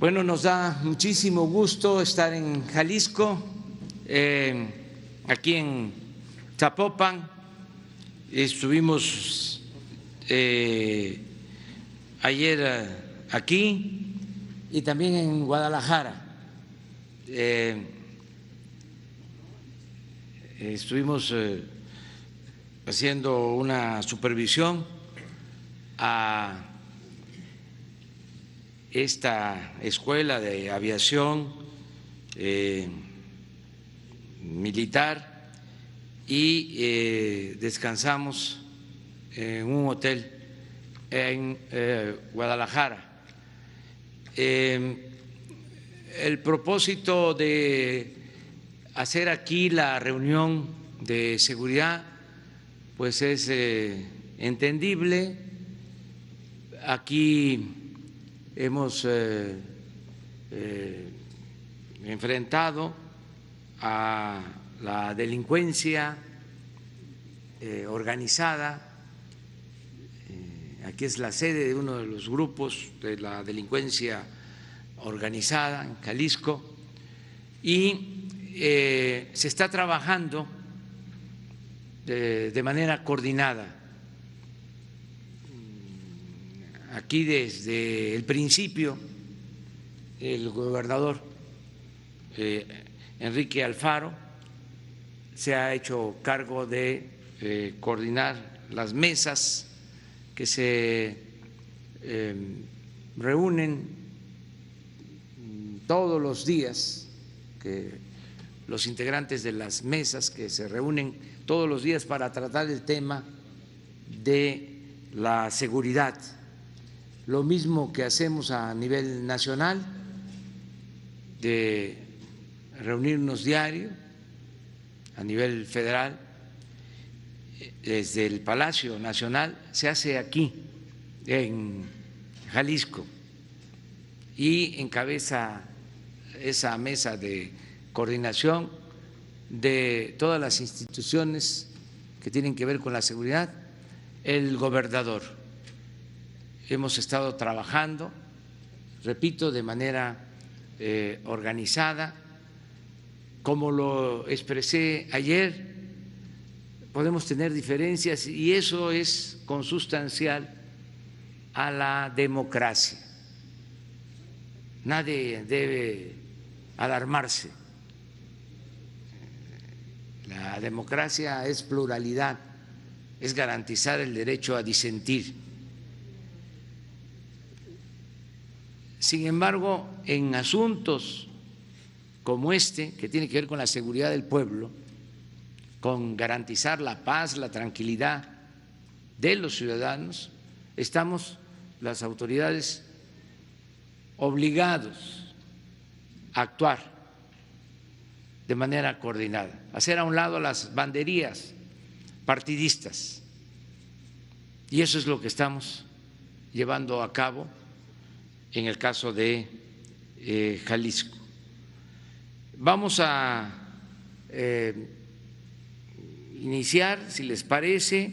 Bueno, nos da muchísimo gusto estar en Jalisco, aquí en Zapopan. Estuvimos ayer aquí y también en Guadalajara. Estuvimos haciendo una supervisión a esta escuela de aviación militar y descansamos en un hotel en Guadalajara. El propósito de hacer aquí la reunión de seguridad pues es entendible. Aquí hemos enfrentado a la delincuencia organizada. Aquí es la sede de uno de los grupos de la delincuencia organizada en Jalisco y se está trabajando de manera coordinada. Aquí desde el principio el gobernador Enrique Alfaro se ha hecho cargo de coordinar las mesas que se reúnen todos los días, que los integrantes de las mesas que se reúnen todos los días para tratar el tema de la seguridad. Lo mismo que hacemos a nivel nacional, de reunirnos diario, a nivel federal, desde el Palacio Nacional, se hace aquí, en Jalisco, y encabeza esa mesa de coordinación de todas las instituciones que tienen que ver con la seguridad, el gobernador. Hemos estado trabajando, repito, de manera organizada. Como lo expresé ayer, podemos tener diferencias y eso es consustancial a la democracia. Nadie debe alarmarse. La democracia es pluralidad, es garantizar el derecho a disentir. Sin embargo, en asuntos como este, que tiene que ver con la seguridad del pueblo, con garantizar la paz, la tranquilidad de los ciudadanos, estamos las autoridades obligados a actuar de manera coordinada, hacer a un lado las banderías partidistas. Y eso es lo que estamos llevando a cabo en el caso de Jalisco. Vamos a iniciar, si les parece,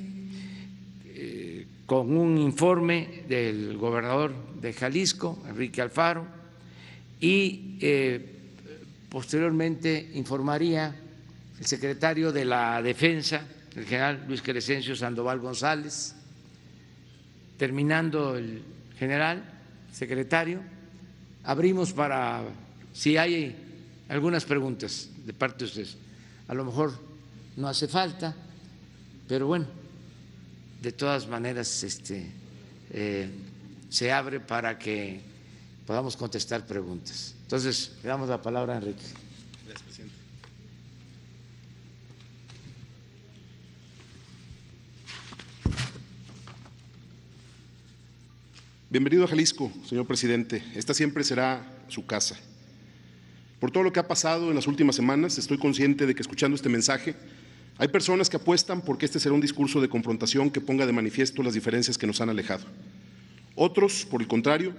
con un informe del gobernador de Jalisco, Enrique Alfaro, y posteriormente informaría el secretario de la Defensa, el general Luis Crescencio Sandoval González. Terminando el general secretario, abrimos para si hay algunas preguntas de parte de ustedes. A lo mejor no hace falta, pero bueno, de todas maneras se abre para que podamos contestar preguntas. Entonces, le damos la palabra a Enrique. Gracias, presidente. Bienvenido a Jalisco, señor presidente. Esta siempre será su casa. Por todo lo que ha pasado en las últimas semanas, estoy consciente de que escuchando este mensaje hay personas que apuestan porque este será un discurso de confrontación que ponga de manifiesto las diferencias que nos han alejado. Otros, por el contrario,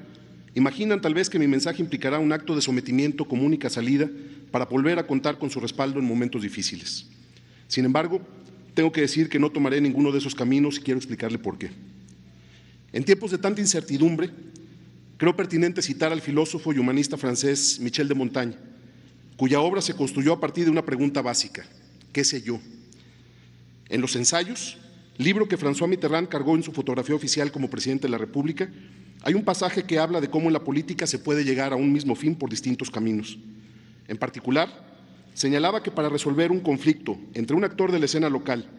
imaginan tal vez que mi mensaje implicará un acto de sometimiento como única salida para volver a contar con su respaldo en momentos difíciles. Sin embargo, tengo que decir que no tomaré ninguno de esos caminos y quiero explicarle por qué. En tiempos de tanta incertidumbre, Creo pertinente citar al filósofo y humanista francés Michel de Montaigne, cuya obra se construyó a partir de una pregunta básica: ¿qué sé yo? En Los Ensayos, libro que François Mitterrand cargó en su fotografía oficial como presidente de la República, hay un pasaje que habla de cómo en la política se puede llegar a un mismo fin por distintos caminos. En particular, señalaba que para resolver un conflicto entre un actor de la escena local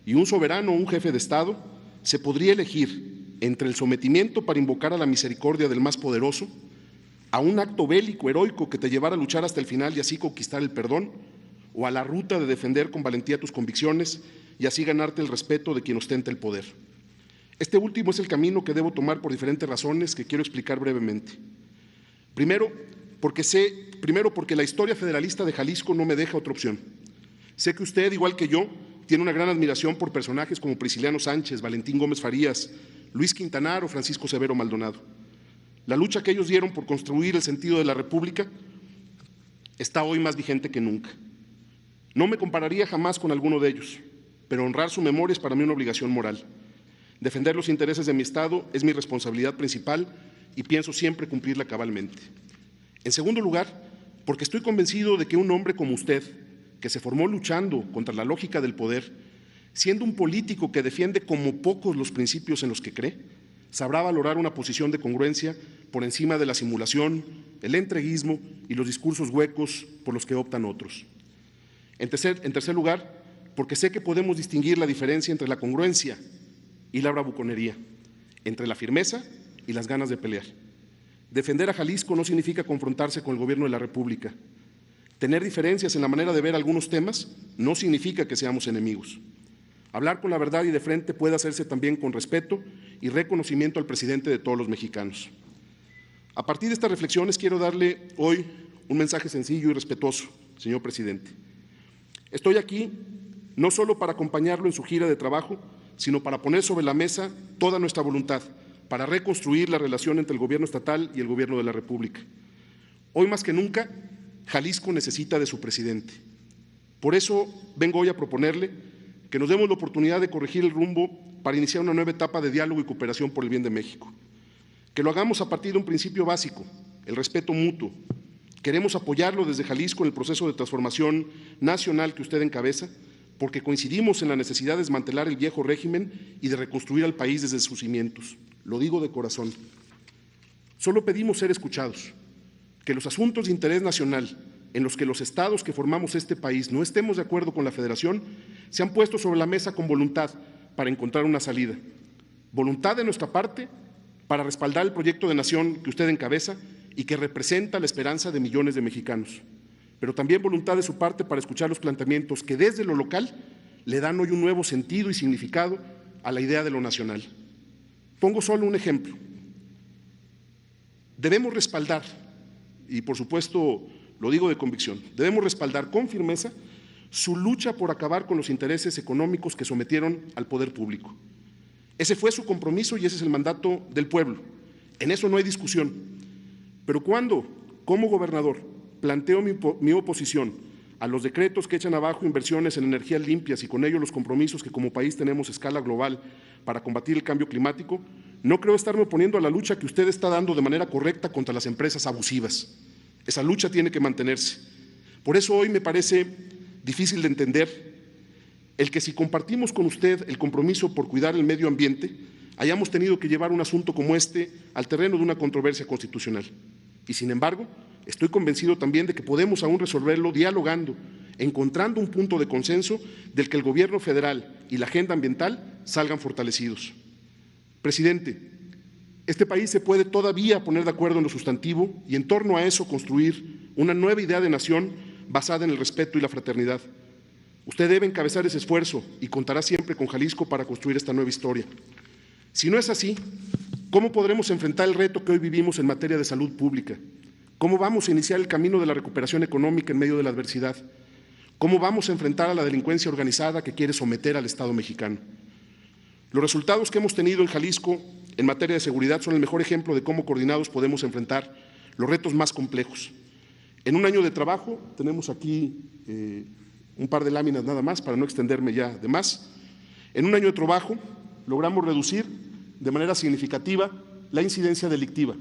y un soberano o un jefe de Estado, se podría elegir entre el sometimiento para invocar a la misericordia del más poderoso, a un acto bélico heroico que te llevara a luchar hasta el final y así conquistar el perdón, o a la ruta de defender con valentía tus convicciones y así ganarte el respeto de quien ostenta el poder. Este último es el camino que debo tomar por diferentes razones que quiero explicar brevemente. Primero, porque la historia federalista de Jalisco no me deja otra opción. Sé que usted, igual que yo, tiene una gran admiración por personajes como Prisciliano Sánchez, Valentín Gómez Farías, Luis Quintanar o Francisco Severo Maldonado. La lucha que ellos dieron por construir el sentido de la República está hoy más vigente que nunca. No me compararía jamás con alguno de ellos, pero honrar su memoria es para mí una obligación moral. Defender los intereses de mi Estado es mi responsabilidad principal y pienso siempre cumplirla cabalmente. En segundo lugar, porque estoy convencido de que un hombre como usted, que se formó luchando contra la lógica del poder, siendo un político que defiende como pocos los principios en los que cree, sabrá valorar una posición de congruencia por encima de la simulación, el entreguismo y los discursos huecos por los que optan otros. En tercer lugar, porque sé que podemos distinguir la diferencia entre la congruencia y la bravuconería, entre la firmeza y las ganas de pelear. Defender a Jalisco no significa confrontarse con el gobierno de la República. Tener diferencias en la manera de ver algunos temas no significa que seamos enemigos. Hablar con la verdad y de frente puede hacerse también con respeto y reconocimiento al presidente de todos los mexicanos. A partir de estas reflexiones quiero darle hoy un mensaje sencillo y respetuoso, señor presidente. Estoy aquí no solo para acompañarlo en su gira de trabajo, sino para poner sobre la mesa toda nuestra voluntad para reconstruir la relación entre el gobierno estatal y el gobierno de la República. Hoy más que nunca, Jalisco necesita de su presidente. Por eso vengo hoy a proponerle que nos demos la oportunidad de corregir el rumbo para iniciar una nueva etapa de diálogo y cooperación por el bien de México. Que lo hagamos a partir de un principio básico, el respeto mutuo. Queremos apoyarlo desde Jalisco en el proceso de transformación nacional que usted encabeza, porque coincidimos en la necesidad de desmantelar el viejo régimen y de reconstruir al país desde sus cimientos. Lo digo de corazón. Solo pedimos ser escuchados, que los asuntos de interés nacional en los que los estados que formamos este país no estemos de acuerdo con la Federación sean puestos sobre la mesa con voluntad para encontrar una salida. Voluntad de nuestra parte para respaldar el proyecto de nación que usted encabeza y que representa la esperanza de millones de mexicanos, pero también voluntad de su parte para escuchar los planteamientos que desde lo local le dan hoy un nuevo sentido y significado a la idea de lo nacional. Pongo solo un ejemplo. Debemos respaldar, y por supuesto lo digo de convicción, debemos respaldar con firmeza su lucha por acabar con los intereses económicos que sometieron al poder público. Ese fue su compromiso y ese es el mandato del pueblo. En eso no hay discusión. Pero cuando, como gobernador, planteo mi oposición a los decretos que echan abajo inversiones en energías limpias y con ello los compromisos que como país tenemos a escala global para combatir el cambio climático, no creo estarme oponiendo a la lucha que usted está dando de manera correcta contra las empresas abusivas. Esa lucha tiene que mantenerse. Por eso hoy me parece difícil de entender el que si compartimos con usted el compromiso por cuidar el medio ambiente, hayamos tenido que llevar un asunto como este al terreno de una controversia constitucional. Y sin embargo, estoy convencido también de que podemos aún resolverlo dialogando, encontrando un punto de consenso del que el gobierno federal y la agenda ambiental salgan fortalecidos. Presidente, este país se puede todavía poner de acuerdo en lo sustantivo y en torno a eso construir una nueva idea de nación basada en el respeto y la fraternidad. Usted debe encabezar ese esfuerzo y contará siempre con Jalisco para construir esta nueva historia. Si no es así, ¿cómo podremos enfrentar el reto que hoy vivimos en materia de salud pública? ¿Cómo vamos a iniciar el camino de la recuperación económica en medio de la adversidad? ¿Cómo vamos a enfrentar a la delincuencia organizada que quiere someter al Estado mexicano? Los resultados que hemos tenido en Jalisco en materia de seguridad son el mejor ejemplo de cómo coordinados podemos enfrentar los retos más complejos. En un año de trabajo, tenemos aquí un par de láminas nada más para no extenderme ya de más. En un año de trabajo logramos reducir de manera significativa la incidencia delictiva,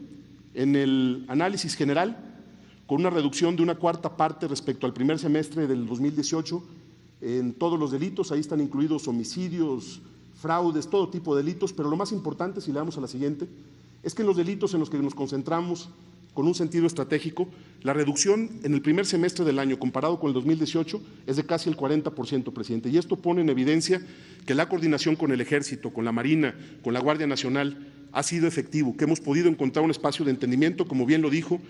En el análisis general, con una reducción de una cuarta parte respecto al primer semestre del 2018 en todos los delitos, ahí están incluidos homicidios, fraudes, todo tipo de delitos, pero lo más importante, si le damos a la siguiente, es que en los delitos en los que nos concentramos con un sentido estratégico, la reducción en el primer semestre del año comparado con el 2018 es de casi el 40%, presidente, y esto pone en evidencia que la coordinación con el Ejército, con la Marina, con la Guardia Nacional ha sido efectivo, que hemos podido encontrar un espacio de entendimiento, como bien lo dijo,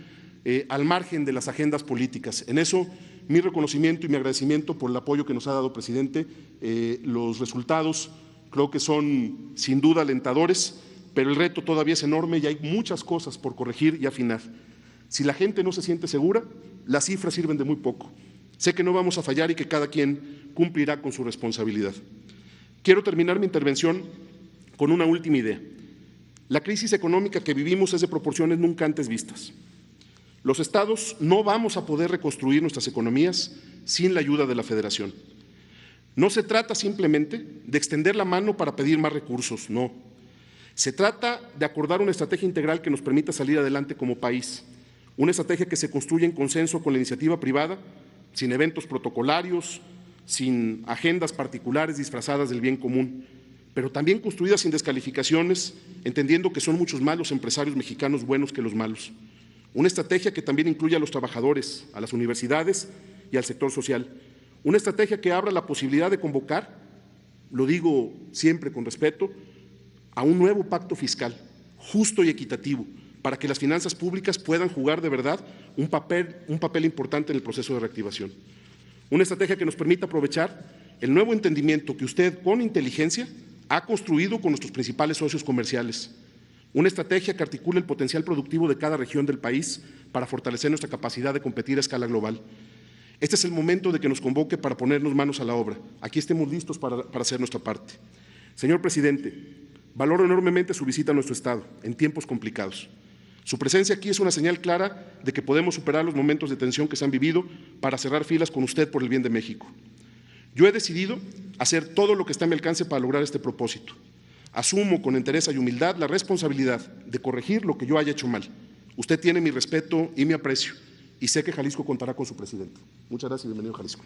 al margen de las agendas políticas. En eso, mi reconocimiento y mi agradecimiento por el apoyo que nos ha dado, presidente. Los resultados creo que son sin duda alentadores, pero el reto todavía es enorme y hay muchas cosas por corregir y afinar. Si la gente no se siente segura, las cifras sirven de muy poco. Sé que no vamos a fallar y que cada quien cumplirá con su responsabilidad. Quiero terminar mi intervención con una última idea. La crisis económica que vivimos es de proporciones nunca antes vistas. Los estados no vamos a poder reconstruir nuestras economías sin la ayuda de la Federación. No se trata simplemente de extender la mano para pedir más recursos, no. Se trata de acordar una estrategia integral que nos permita salir adelante como país, una estrategia que se construya en consenso con la iniciativa privada, sin eventos protocolarios, sin agendas particulares disfrazadas del bien común, pero también construida sin descalificaciones, entendiendo que son muchos más los empresarios mexicanos buenos que los malos. Una estrategia que también incluya a los trabajadores, a las universidades y al sector social. Una estrategia que abra la posibilidad de convocar, lo digo siempre con respeto, a un nuevo pacto fiscal, justo y equitativo, para que las finanzas públicas puedan jugar de verdad un papel importante en el proceso de reactivación. Una estrategia que nos permita aprovechar el nuevo entendimiento que usted, con inteligencia, ha construido con nuestros principales socios comerciales. Una estrategia que articule el potencial productivo de cada región del país para fortalecer nuestra capacidad de competir a escala global. Este es el momento de que nos convoque para ponernos manos a la obra. Aquí estemos listos para hacer nuestra parte. Señor presidente, valoro enormemente su visita a nuestro Estado en tiempos complicados. Su presencia aquí es una señal clara de que podemos superar los momentos de tensión que se han vivido para cerrar filas con usted por el bien de México. Yo he decidido hacer todo lo que está a mi alcance para lograr este propósito. Asumo con entereza y humildad la responsabilidad de corregir lo que yo haya hecho mal. Usted tiene mi respeto y mi aprecio, y sé que Jalisco contará con su presidente. Muchas gracias y bienvenido a Jalisco.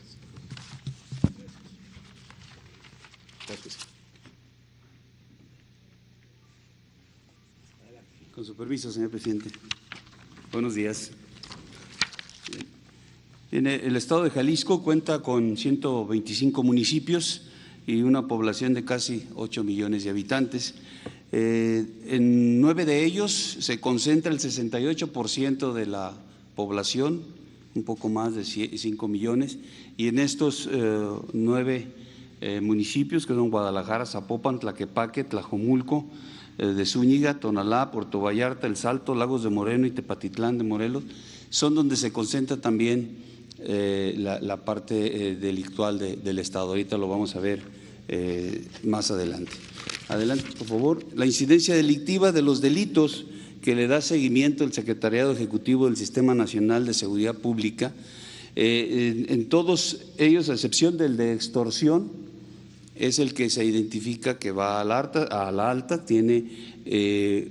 Gracias. Con su permiso, señor presidente. Buenos días. El estado de Jalisco cuenta con 125 municipios y una población de casi 8 millones de habitantes. En 9 de ellos se concentra el 68% de la población, un poco más de 5 millones, y en estos 9 municipios, que son Guadalajara, Zapopan, Tlaquepaque, Tlajomulco, de Zúñiga, Tonalá, Puerto Vallarta, El Salto, Lagos de Moreno y Tepatitlán de Morelos, son donde se concentra también la parte delictual del Estado. Ahorita lo vamos a ver más adelante. Adelante, por favor. La incidencia delictiva de los delitos que le da seguimiento el Secretariado Ejecutivo del Sistema Nacional de Seguridad Pública, en todos ellos, a excepción del de extorsión, es el que se identifica que va a la alta, tiene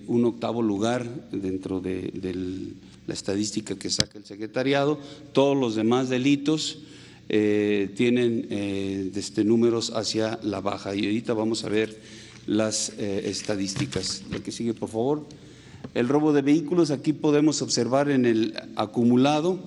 un 8º lugar dentro de la estadística que saca el secretariado. Todos los demás delitos tienen números hacia la baja, y ahorita vamos a ver las estadísticas. La que sigue, por favor. El robo de vehículos, aquí podemos observar en el acumulado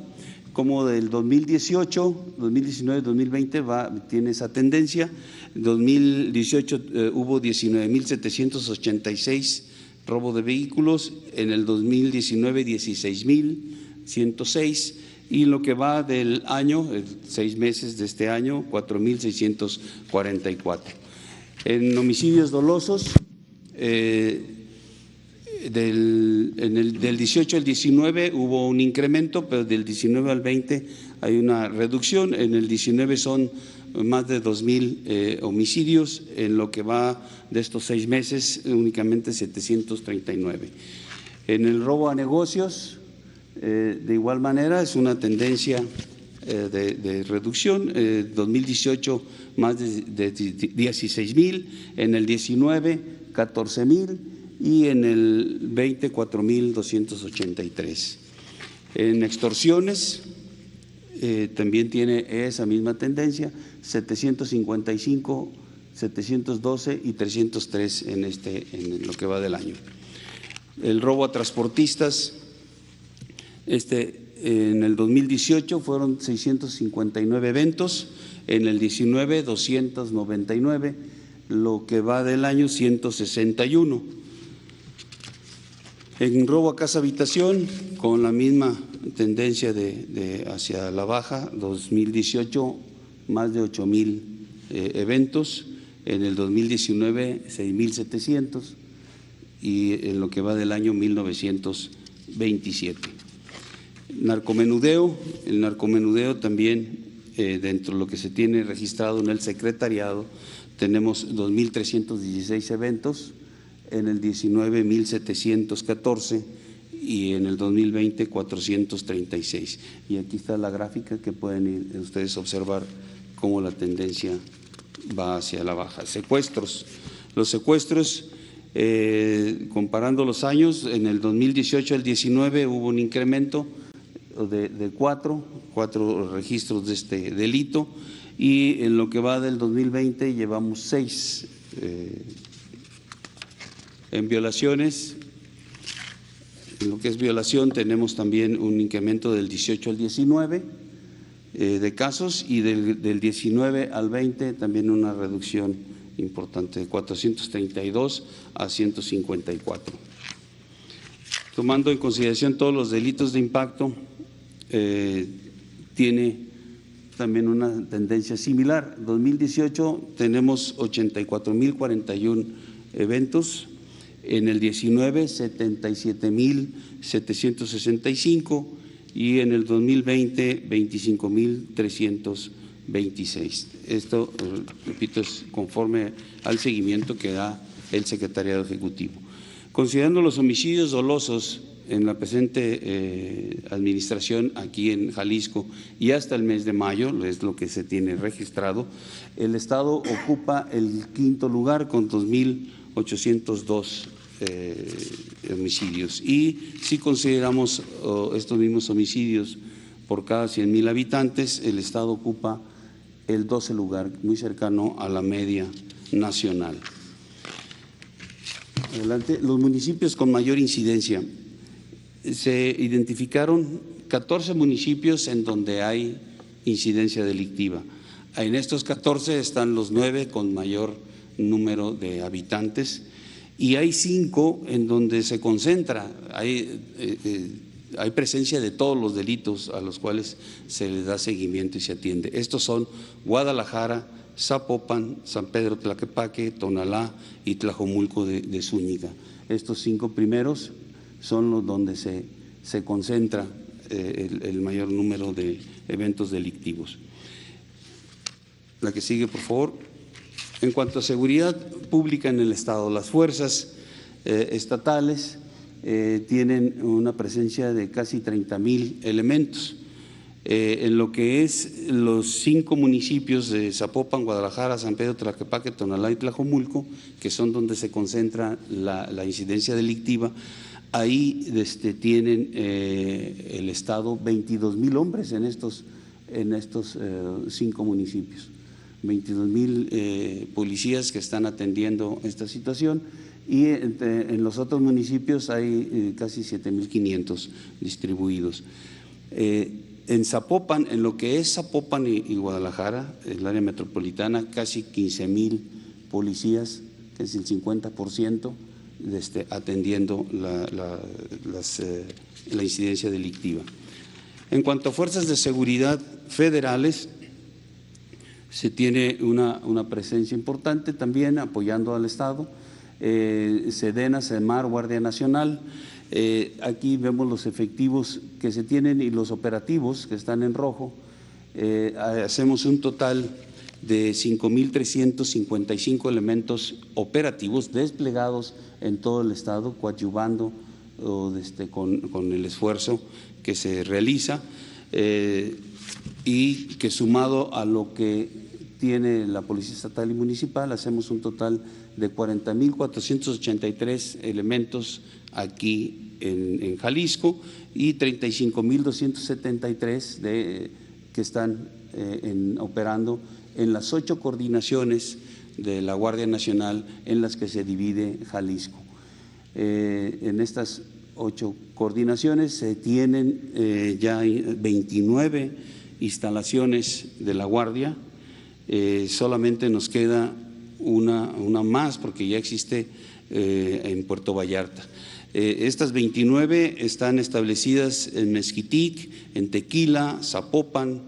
como del 2018, 2019, 2020 tiene esa tendencia. En 2018 hubo 19.786 robo de vehículos, en el 2019 16.106 y lo que va del año, 6 meses de este año, 4.644. En homicidios dolosos, del 18 al 19 hubo un incremento, pero del 19 al 20 hay una reducción. En el 19 son más de 2.000 homicidios, en lo que va de estos 6 meses únicamente 739. En el robo a negocios, de igual manera, es una tendencia de reducción. 2018 más de 16.000, en el 19 14.000 y en el 20, 4.283. En extorsiones también tiene esa misma tendencia, 755, 712 y 303 en lo que va del año. El robo a transportistas, en el 2018 fueron 659 eventos, en el 19 299, lo que va del año 161. En robo a casa habitación, con la misma tendencia hacia la baja, 2018 más de 8,000 eventos, en el 2019 6,700 y en lo que va del año 1,927. Narcomenudeo, el narcomenudeo también dentro de lo que se tiene registrado en el secretariado tenemos 2,316 eventos, en el 19 1,714 y en el 2020 436. Y aquí está la gráfica que pueden ir ustedes a observar cómo la tendencia va hacia la baja. Secuestros. Los secuestros, comparando los años, en el 2018 al 19 hubo un incremento de cuatro registros de este delito, y en lo que va del 2020 llevamos 6. En violaciones, en lo que es violación tenemos también un incremento del 18 al 19 de casos, y del 19 al 20 también una reducción importante de 432 a 154. Tomando en consideración todos los delitos de impacto, tiene también una tendencia similar. 2018 tenemos 84,041 eventos, en el 19 77,765 y en el 2020 25,326. Esto, repito, es conforme al seguimiento que da el Secretariado Ejecutivo. Considerando los homicidios dolosos en la presente administración aquí en Jalisco y hasta el mes de mayo, es lo que se tiene registrado, el Estado ocupa el quinto lugar con 2,802 homicidios, y si consideramos estos mismos homicidios por cada 100,000 habitantes, el Estado ocupa el 12 lugar, muy cercano a la media nacional. Adelante. Los municipios con mayor incidencia. Se identificaron 14 municipios en donde hay incidencia delictiva. En estos 14 están los 9 con mayor número de habitantes, y hay 5 en donde se concentra, hay presencia de todos los delitos a los cuales se les da seguimiento y se atiende. Estos son Guadalajara, Zapopan, San Pedro Tlaquepaque, Tonalá y Tlajomulco de Zúñiga. Estos 5 primeros son los donde se concentra el mayor número de eventos delictivos. La que sigue, por favor. En cuanto a seguridad pública en el Estado, las fuerzas estatales tienen una presencia de casi 30,000 elementos. En lo que es los 5 municipios de Zapopan, Guadalajara, San Pedro Tlaquepaque, Tonalá y Tlajomulco, que son donde se concentra la incidencia delictiva, ahí tienen el Estado 22,000 hombres en estos 5 municipios. 22,000 policías que están atendiendo esta situación, y en los otros municipios hay casi 7,500 distribuidos. En Zapopan, en lo que es Zapopan y Guadalajara, el área metropolitana, casi 15,000 policías, que es el 50%, atendiendo la incidencia delictiva. En cuanto a fuerzas de seguridad federales, se tiene una presencia importante también apoyando al Estado, Sedena, Sedmar, Guardia Nacional. Aquí vemos los efectivos que se tienen y los operativos que están en rojo. Hacemos un total de 5,355 elementos operativos desplegados en todo el Estado, coadyuvando con el esfuerzo que se realiza. Y que sumado a lo que tiene la Policía Estatal y Municipal, hacemos un total de 40.483 elementos aquí en Jalisco y 35.273 que están operando en las 8 coordinaciones de la Guardia Nacional en las que se divide Jalisco. En estas 8 coordinaciones se tienen ya 29 instalaciones de la Guardia, solamente nos queda una más porque ya existe en Puerto Vallarta. Estas 29 están establecidas en Mezquitic, en Tequila, Zapopan,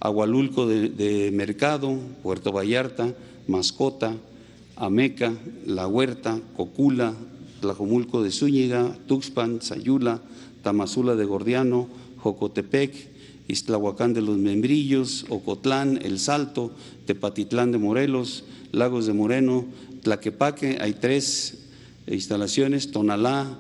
Agualulco de Mercado, Puerto Vallarta, Mascota, Ameca, La Huerta, Cocula, Tlajomulco de Zúñiga, Tuxpan, Sayula, Tamazula de Gordiano, Jocotepec, Ixtlahuacán de los Membrillos, Ocotlán, El Salto, Tepatitlán de Morelos, Lagos de Moreno, Tlaquepaque, hay 3 instalaciones, Tonalá,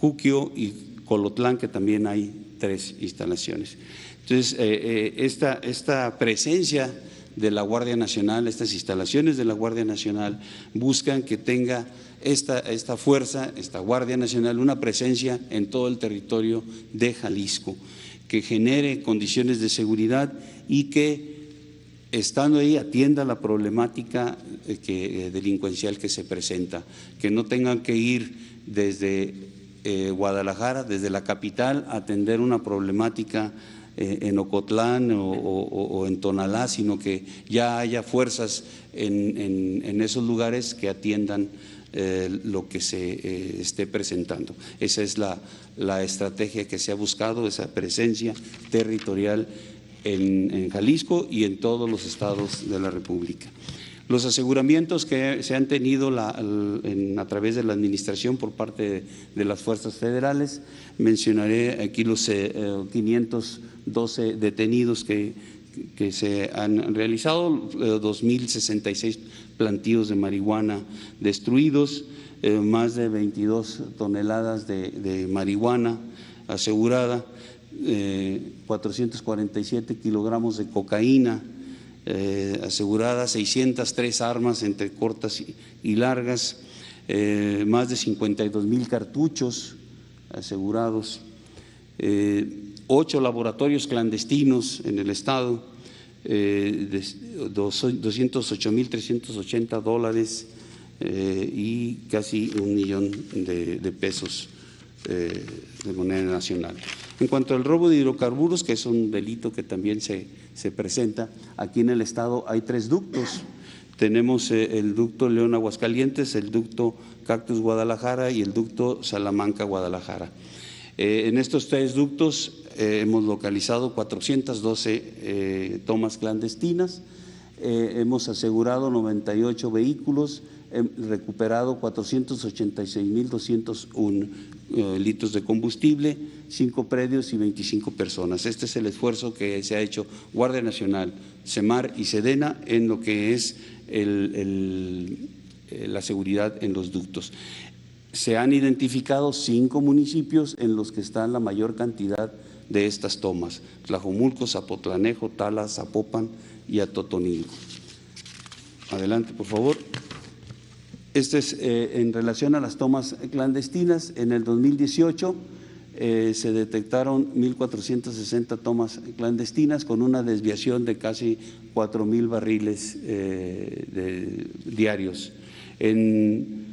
Cuquio y Colotlán, que también hay 3 instalaciones. Entonces, esta presencia de la Guardia Nacional, estas instalaciones de la Guardia Nacional buscan que tenga esta fuerza, esta Guardia Nacional, una presencia en todo el territorio de Jalisco, que genere condiciones de seguridad y que estando ahí atienda la problemática delincuencial que se presenta, que no tengan que ir desde Guadalajara, desde la capital, a atender una problemática en Ocotlán o en Tonalá, sino que ya haya fuerzas en esos lugares que atiendan lo que se esté presentando. Esa es la estrategia que se ha buscado, esa presencia territorial en Jalisco y en todos los estados de la República. Los aseguramientos que se han tenido a través de la administración por parte de las fuerzas federales, mencionaré aquí los 512 detenidos que se han realizado, 2.066 plantíos de marihuana destruidos, más de 22 toneladas de marihuana asegurada, 447 kilogramos de cocaína asegurada, 603 armas entre cortas y largas, más de 52,000 cartuchos asegurados, 8 laboratorios clandestinos en el estado, $208,380 y casi 1 millón de pesos de moneda nacional. En cuanto al robo de hidrocarburos, que es un delito que también se presenta, aquí en el estado hay 3 ductos. Tenemos el ducto León Aguascalientes, el ducto Cactus Guadalajara y el ducto Salamanca Guadalajara. En estos 3 ductos hemos localizado 412 tomas clandestinas, hemos asegurado 98 vehículos, recuperado 486,201 litros de combustible, 5 predios y 25 personas. Este es el esfuerzo que se ha hecho Guardia Nacional, SEMAR y SEDENA en lo que es la seguridad en los ductos. Se han identificado 5 municipios en los que está la mayor cantidad de estas tomas: Tlajomulco, Zapotlanejo, Tala, Zapopan y Atotonilco. Adelante, por favor. Este es en relación a las tomas clandestinas. En el 2018 se detectaron 1.460 tomas clandestinas con una desviación de casi 4,000 barriles diarios. En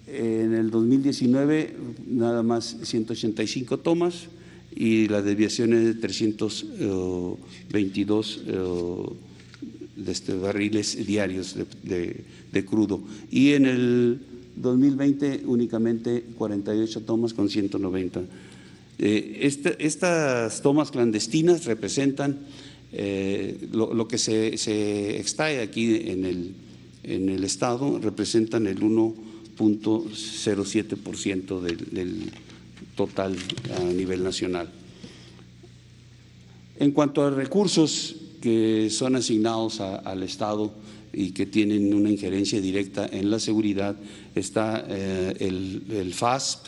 el 2019 nada más 185 tomas y la desviación es de 322 barriles diarios de crudo, y en el 2020 únicamente 48 tomas con 190. Estas tomas clandestinas representan lo que se extrae aquí en el estado, representan el 1.07% del total a nivel nacional. En cuanto a recursos que son asignados al Estado y que tienen una injerencia directa en la seguridad, está el FASP,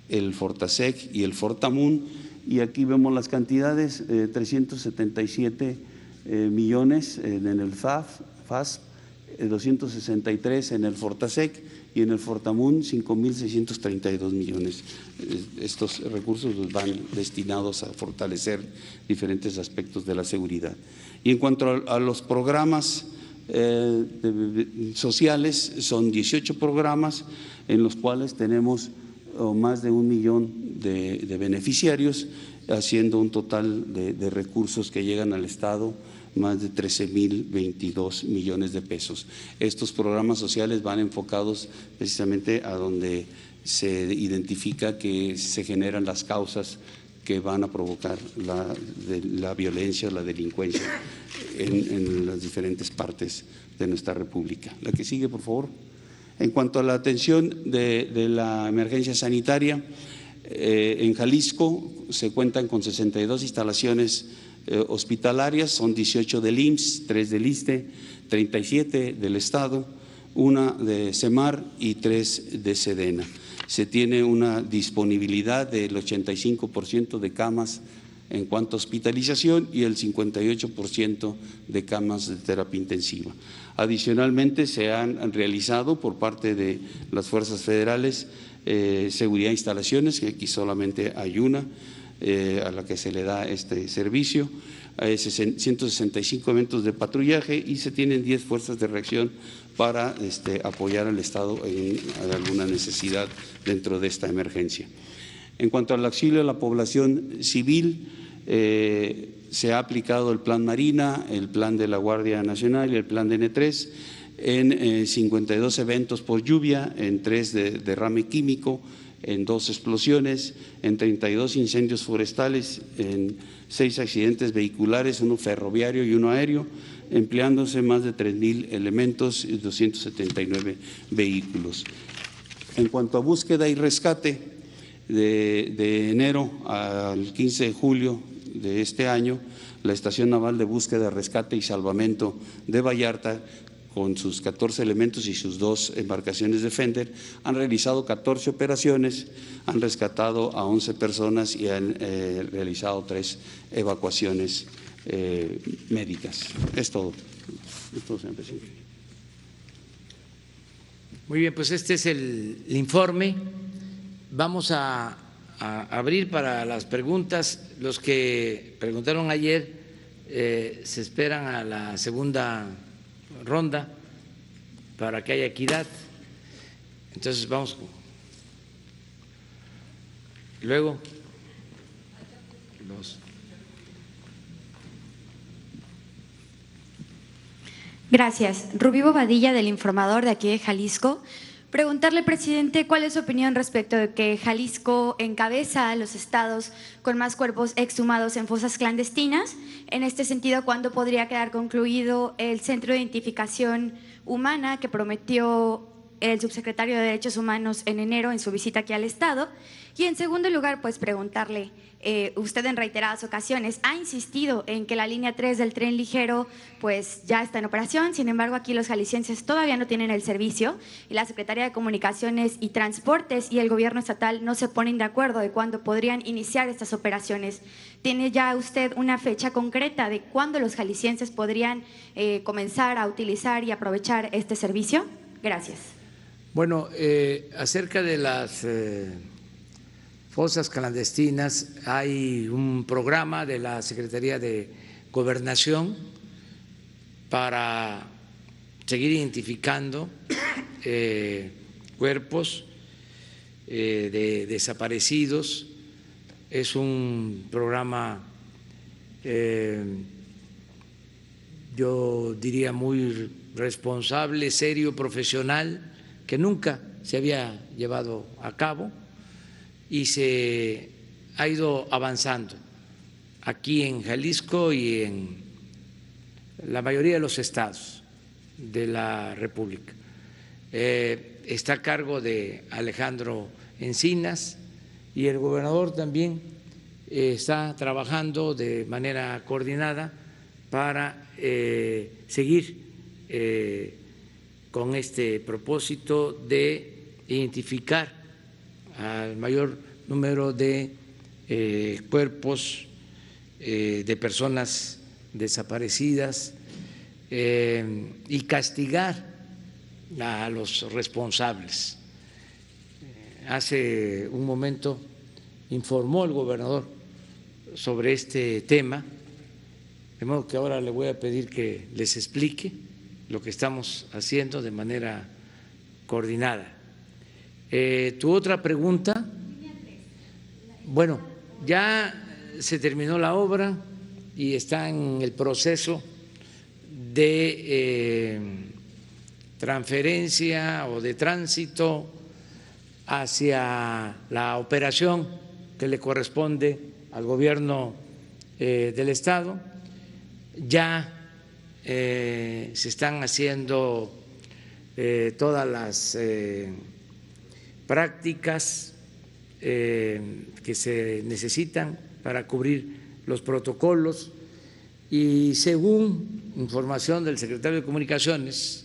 el Fortasec y el Fortamun, y aquí vemos las cantidades: 377 millones en el FASP, 263 en el Fortasec y en el Fortamun 5.632 millones. Estos recursos van destinados a fortalecer diferentes aspectos de la seguridad. Y en cuanto a los programas sociales, son 18 programas en los cuales tenemos más de 1 millón de beneficiarios, haciendo un total de recursos que llegan al Estado más de 13.022 millones de pesos. Estos programas sociales van enfocados precisamente a donde se identifica que se generan las causas que van a provocar la violencia, la delincuencia en las diferentes partes de nuestra República. La que sigue, por favor. En cuanto a la atención de la emergencia sanitaria, en Jalisco se cuentan con 62 instalaciones hospitalarias, son 18 del IMSS, 3 del ISSSTE, 37 del Estado, 1 de CEMAR y 3 de SEDENA. Se tiene una disponibilidad del 85% de camas en cuanto a hospitalización y el 58% de camas de terapia intensiva. Adicionalmente, se han realizado por parte de las fuerzas federales seguridad de instalaciones, que aquí solamente hay una a la que se le da este servicio, 165 eventos de patrullaje y se tienen 10 fuerzas de reacción para apoyar al Estado en alguna necesidad dentro de esta emergencia. En cuanto al auxilio a la población civil, se ha aplicado el Plan Marina, el Plan de la Guardia Nacional y el Plan de N3 en 52 eventos por lluvia, en 3 de derrame químico, en 2 explosiones, en 32 incendios forestales, en 6 accidentes vehiculares, 1 ferroviario y 1 aéreo, empleándose más de 3.000 elementos y 279 vehículos. En cuanto a búsqueda y rescate, de enero al 15 de julio de este año, la Estación Naval de Búsqueda, Rescate y Salvamento de Vallarta, con sus 14 elementos y sus 2 embarcaciones Defender, han realizado 14 operaciones, han rescatado a 11 personas y han realizado 3 evacuaciones médicas. Es todo. señor presidente. Muy bien, pues este es el informe. Vamos a abrir para las preguntas. Los que preguntaron ayer se esperan a la segunda ronda para que haya equidad. Entonces vamos. Luego los. Gracias. Rubí Bobadilla, del Informador de aquí de Jalisco. Preguntarle, presidente, cuál es su opinión respecto de que Jalisco encabeza a los estados con más cuerpos exhumados en fosas clandestinas. En este sentido, ¿cuándo podría quedar concluido el Centro de Identificación Humana que prometió el subsecretario de Derechos Humanos en enero en su visita aquí al estado? Y en segundo lugar, pues preguntarle, usted en reiteradas ocasiones ha insistido en que la línea 3 del tren ligero pues ya está en operación, sin embargo aquí los jaliscienses todavía no tienen el servicio y la Secretaría de Comunicaciones y Transportes y el gobierno estatal no se ponen de acuerdo de cuándo podrían iniciar estas operaciones. ¿Tiene ya usted una fecha concreta de cuándo los jaliscienses podrían comenzar a utilizar y aprovechar este servicio? Gracias. Bueno, acerca de las fosas clandestinas, hay un programa de la Secretaría de Gobernación para seguir identificando cuerpos de desaparecidos. Es un programa, yo diría, muy responsable, serio, profesional, que nunca se había llevado a cabo y se ha ido avanzando aquí en Jalisco y en la mayoría de los estados de la República. Está a cargo de Alejandro Encinas y el gobernador también está trabajando de manera coordinada para seguir con este propósito de identificar al mayor número de cuerpos de personas desaparecidas y castigar a los responsables. Hace un momento informó el gobernador sobre este tema, de modo que ahora le voy a pedir que les explique lo que estamos haciendo de manera coordinada. Tu otra pregunta, bueno, ya se terminó la obra y está en el proceso de transferencia o de tránsito hacia la operación que le corresponde al gobierno del Estado. Ya se están haciendo todas las prácticas que se necesitan para cubrir los protocolos y según información del secretario de Comunicaciones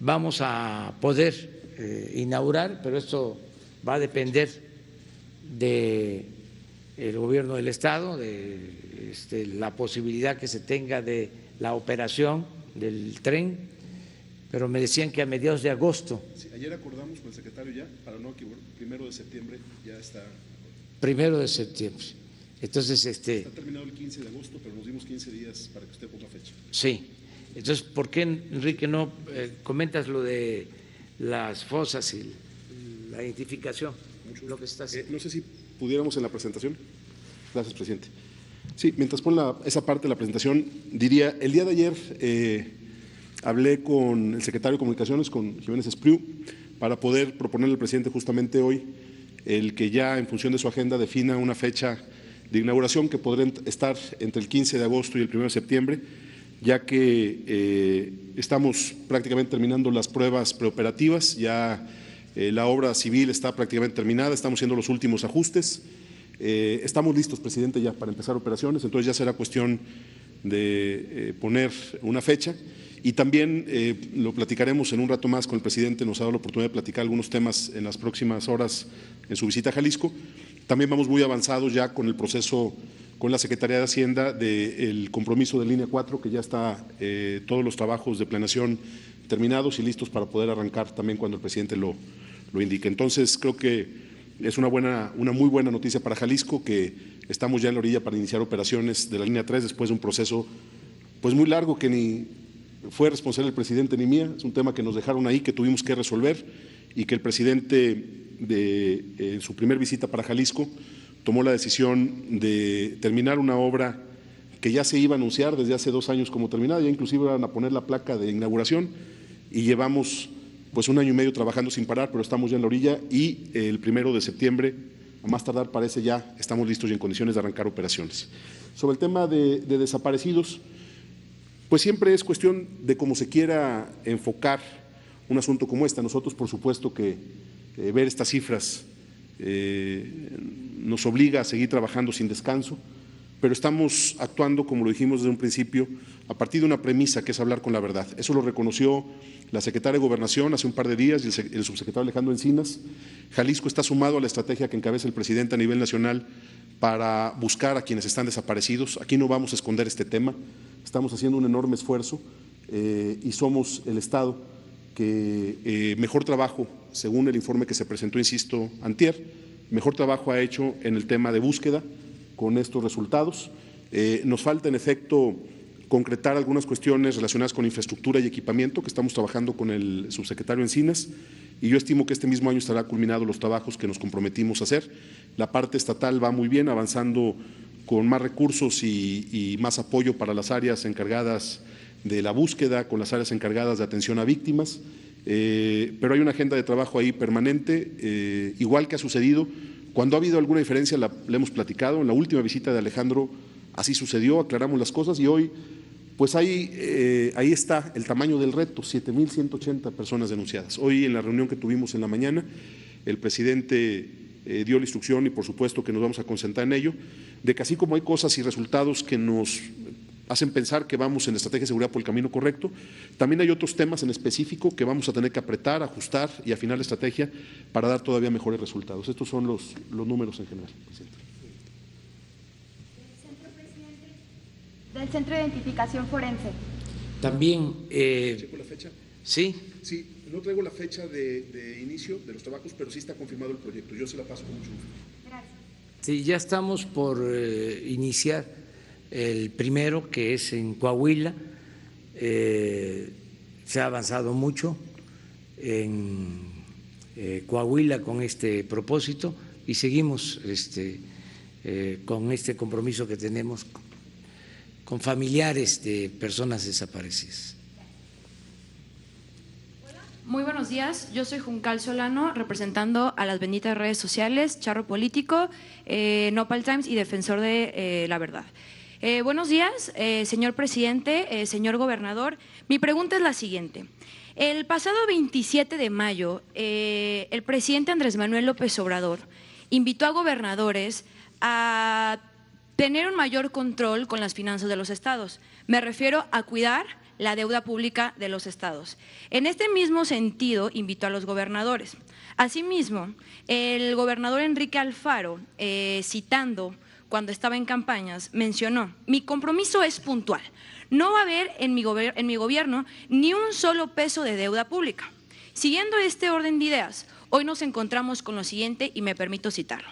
vamos a poder inaugurar, pero esto va a depender del gobierno del Estado, de la posibilidad que se tenga de la operación del tren, pero me decían que a mediados de agosto. Sí, ayer acordamos con el secretario ya, para no equivocar, 1 de septiembre ya está. 1 de septiembre. Entonces, está terminado el 15 de agosto, pero nos dimos 15 días para que usted ponga fecha. Sí. Entonces, ¿por qué, Enrique, no comentas lo de las fosas y la identificación? Lo que está haciendo. No sé si pudiéramos en la presentación. Gracias, presidente. Sí, mientras pon esa parte de la presentación, diría, el día de ayer hablé con el secretario de Comunicaciones, con Jiménez Espriu, para poder proponerle al presidente justamente hoy el que ya en función de su agenda defina una fecha de inauguración que podrá estar entre el 15 de agosto y el 1 de septiembre, ya que estamos prácticamente terminando las pruebas preoperativas, ya la obra civil está prácticamente terminada, estamos haciendo los últimos ajustes, estamos listos, presidente, ya para empezar operaciones, entonces ya será cuestión de poner una fecha y también lo platicaremos en un rato más con el presidente, nos ha dado la oportunidad de platicar algunos temas en las próximas horas en su visita a Jalisco. También vamos muy avanzados ya con el proceso con la Secretaría de Hacienda del compromiso de línea 4, que ya está todos los trabajos de planeación terminados y listos para poder arrancar también cuando el presidente lo indique. Entonces, creo que es una muy buena noticia para Jalisco, que estamos ya en la orilla para iniciar operaciones de la línea 3 después de un proceso pues muy largo que ni fue responsabilidad del presidente ni mía, es un tema que nos dejaron ahí, que tuvimos que resolver y que el presidente en su primer visita para Jalisco tomó la decisión de terminar una obra que ya se iba a anunciar desde hace 2 años como terminada, ya inclusive iban a poner la placa de inauguración y llevamos pues 1 año y medio trabajando sin parar, pero estamos ya en la orilla y el 1 de septiembre, a más tardar parece ya, estamos listos y en condiciones de arrancar operaciones. Sobre el tema de desaparecidos, pues siempre es cuestión de cómo se quiera enfocar un asunto como este. Nosotros, por supuesto, que ver estas cifras nos obliga a seguir trabajando sin descanso, pero estamos actuando, como lo dijimos desde un principio, a partir de una premisa que es hablar con la verdad. Eso lo reconoció la secretaria de Gobernación hace un par de días y el subsecretario Alejandro Encinas. Jalisco está sumado a la estrategia que encabeza el presidente a nivel nacional para buscar a quienes están desaparecidos. Aquí no vamos a esconder este tema, estamos haciendo un enorme esfuerzo y somos el Estado que mejor trabajo, según el informe que se presentó, insisto, antier, mejor trabajo ha hecho en el tema de búsqueda con estos resultados. Nos falta, en efecto, concretar algunas cuestiones relacionadas con infraestructura y equipamiento, que estamos trabajando con el subsecretario Encinas, y yo estimo que este mismo año estará culminados los trabajos que nos comprometimos a hacer. La parte estatal va muy bien, avanzando con más recursos y más apoyo para las áreas encargadas de la búsqueda, con las áreas encargadas de atención a víctimas, pero hay una agenda de trabajo ahí permanente, igual que ha sucedido. Cuando ha habido alguna diferencia, la hemos platicado. En la última visita de Alejandro así sucedió, aclaramos las cosas y hoy, pues ahí está el tamaño del reto, 7,180 personas denunciadas. Hoy en la reunión que tuvimos en la mañana, el presidente dio la instrucción y por supuesto que nos vamos a concentrar en ello, de que así como hay cosas y resultados que nos hacen pensar que vamos en la estrategia de seguridad por el camino correcto, también hay otros temas en específico que vamos a tener que apretar, ajustar y afinar la estrategia para dar todavía mejores resultados. Estos son los números en general, presidente. Del Centro de Identificación Forense. También ¿Checo la fecha? Sí. Sí, no traigo la fecha de inicio de los trabajos, pero sí está confirmado el proyecto. Yo se la paso con mucho gusto. Gracias. Sí, ya estamos por iniciar el primero, que es en Coahuila. Se ha avanzado mucho en Coahuila con este propósito y seguimos con este compromiso que tenemos con familiares de personas desaparecidas. Muy buenos días, yo soy Juncal Solano, representando a las benditas redes sociales, Charro Político, Nopal Times y Defensor de la Verdad. Buenos días, señor presidente, señor gobernador. Mi pregunta es la siguiente. El pasado 27 de mayo, el presidente Andrés Manuel López Obrador invitó a gobernadores a tener un mayor control con las finanzas de los estados. Me refiero a cuidar la deuda pública de los estados. En este mismo sentido, invitó a los gobernadores. Asimismo, el gobernador Enrique Alfaro, citando cuando estaba en campañas, mencionó: mi compromiso es puntual, no va a haber en mi gobierno ni un solo peso de deuda pública. Siguiendo este orden de ideas, hoy nos encontramos con lo siguiente y me permito citarlo.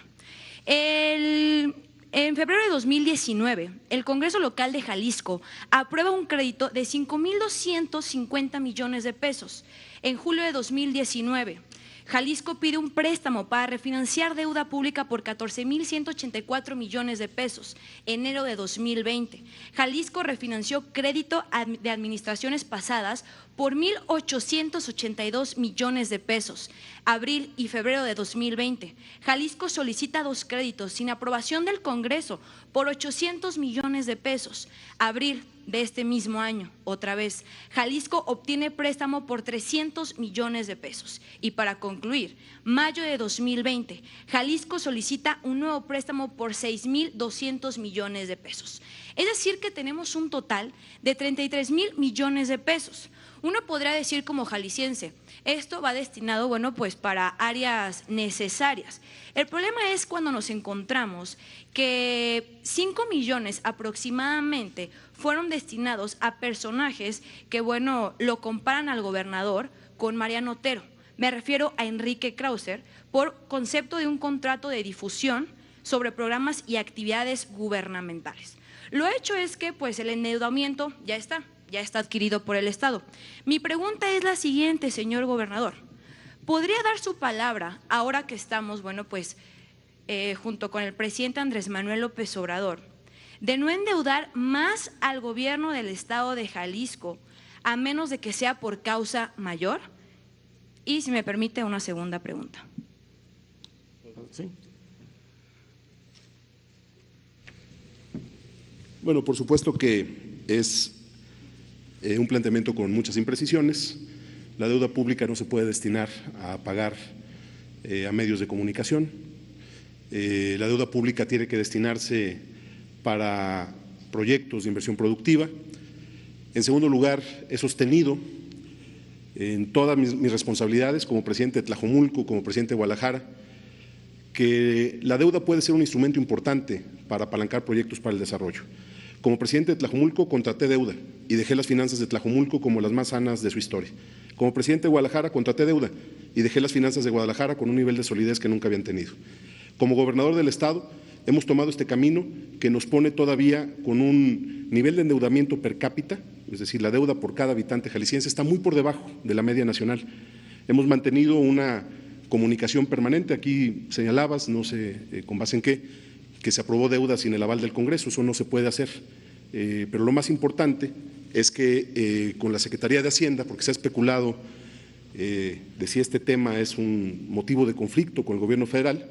En febrero de 2019, el Congreso Local de Jalisco aprueba un crédito de 5.250 millones de pesos. En julio de 2019, Jalisco pide un préstamo para refinanciar deuda pública por 14.184 millones de pesos. Enero de 2020, Jalisco refinanció crédito de administraciones pasadas por 1.882 millones de pesos. Abril y febrero de 2020, Jalisco solicita 2 créditos sin aprobación del Congreso por 800 millones de pesos. Abril de este mismo año, otra vez, Jalisco obtiene préstamo por 300 millones de pesos. Y para concluir, mayo de 2020, Jalisco solicita un nuevo préstamo por 6.200 millones de pesos. Es decir, que tenemos un total de 33.000 millones de pesos. Uno podrá decir como jalisciense, esto va destinado, bueno, pues para áreas necesarias. El problema es cuando nos encontramos que 5 millones aproximadamente fueron destinados a personajes que, bueno, lo comparan al gobernador con Mariano Otero. Me refiero a Enrique Krauser por concepto de un contrato de difusión sobre programas y actividades gubernamentales. Lo hecho es que, pues, el endeudamiento ya está adquirido por el Estado. Mi pregunta es la siguiente, señor gobernador. ¿Podría dar su palabra, ahora que estamos, bueno, pues, junto con el presidente Andrés Manuel López Obrador, de no endeudar más al gobierno del Estado de Jalisco, a menos de que sea por causa mayor? Y, si me permite, una segunda pregunta. Sí. Bueno, por supuesto que es un planteamiento con muchas imprecisiones. La deuda pública no se puede destinar a pagar a medios de comunicación. La deuda pública tiene que destinarse para proyectos de inversión productiva. En segundo lugar, he sostenido en todas mis responsabilidades como presidente de Tlajomulco, como presidente de Guadalajara, que la deuda puede ser un instrumento importante para apalancar proyectos para el desarrollo. Como presidente de Tlajomulco contraté deuda y dejé las finanzas de Tlajomulco como las más sanas de su historia. Como presidente de Guadalajara contraté deuda y dejé las finanzas de Guadalajara con un nivel de solidez que nunca habían tenido. Como gobernador del Estado hemos tomado este camino que nos pone todavía con un nivel de endeudamiento per cápita, es decir, la deuda por cada habitante jalisciense está muy por debajo de la media nacional. Hemos mantenido una comunicación permanente, aquí señalabas, no sé con base en qué, que se aprobó deuda sin el aval del Congreso, eso no se puede hacer. Pero lo más importante es que con la Secretaría de Hacienda, porque se ha especulado de si este tema es un motivo de conflicto con el gobierno federal,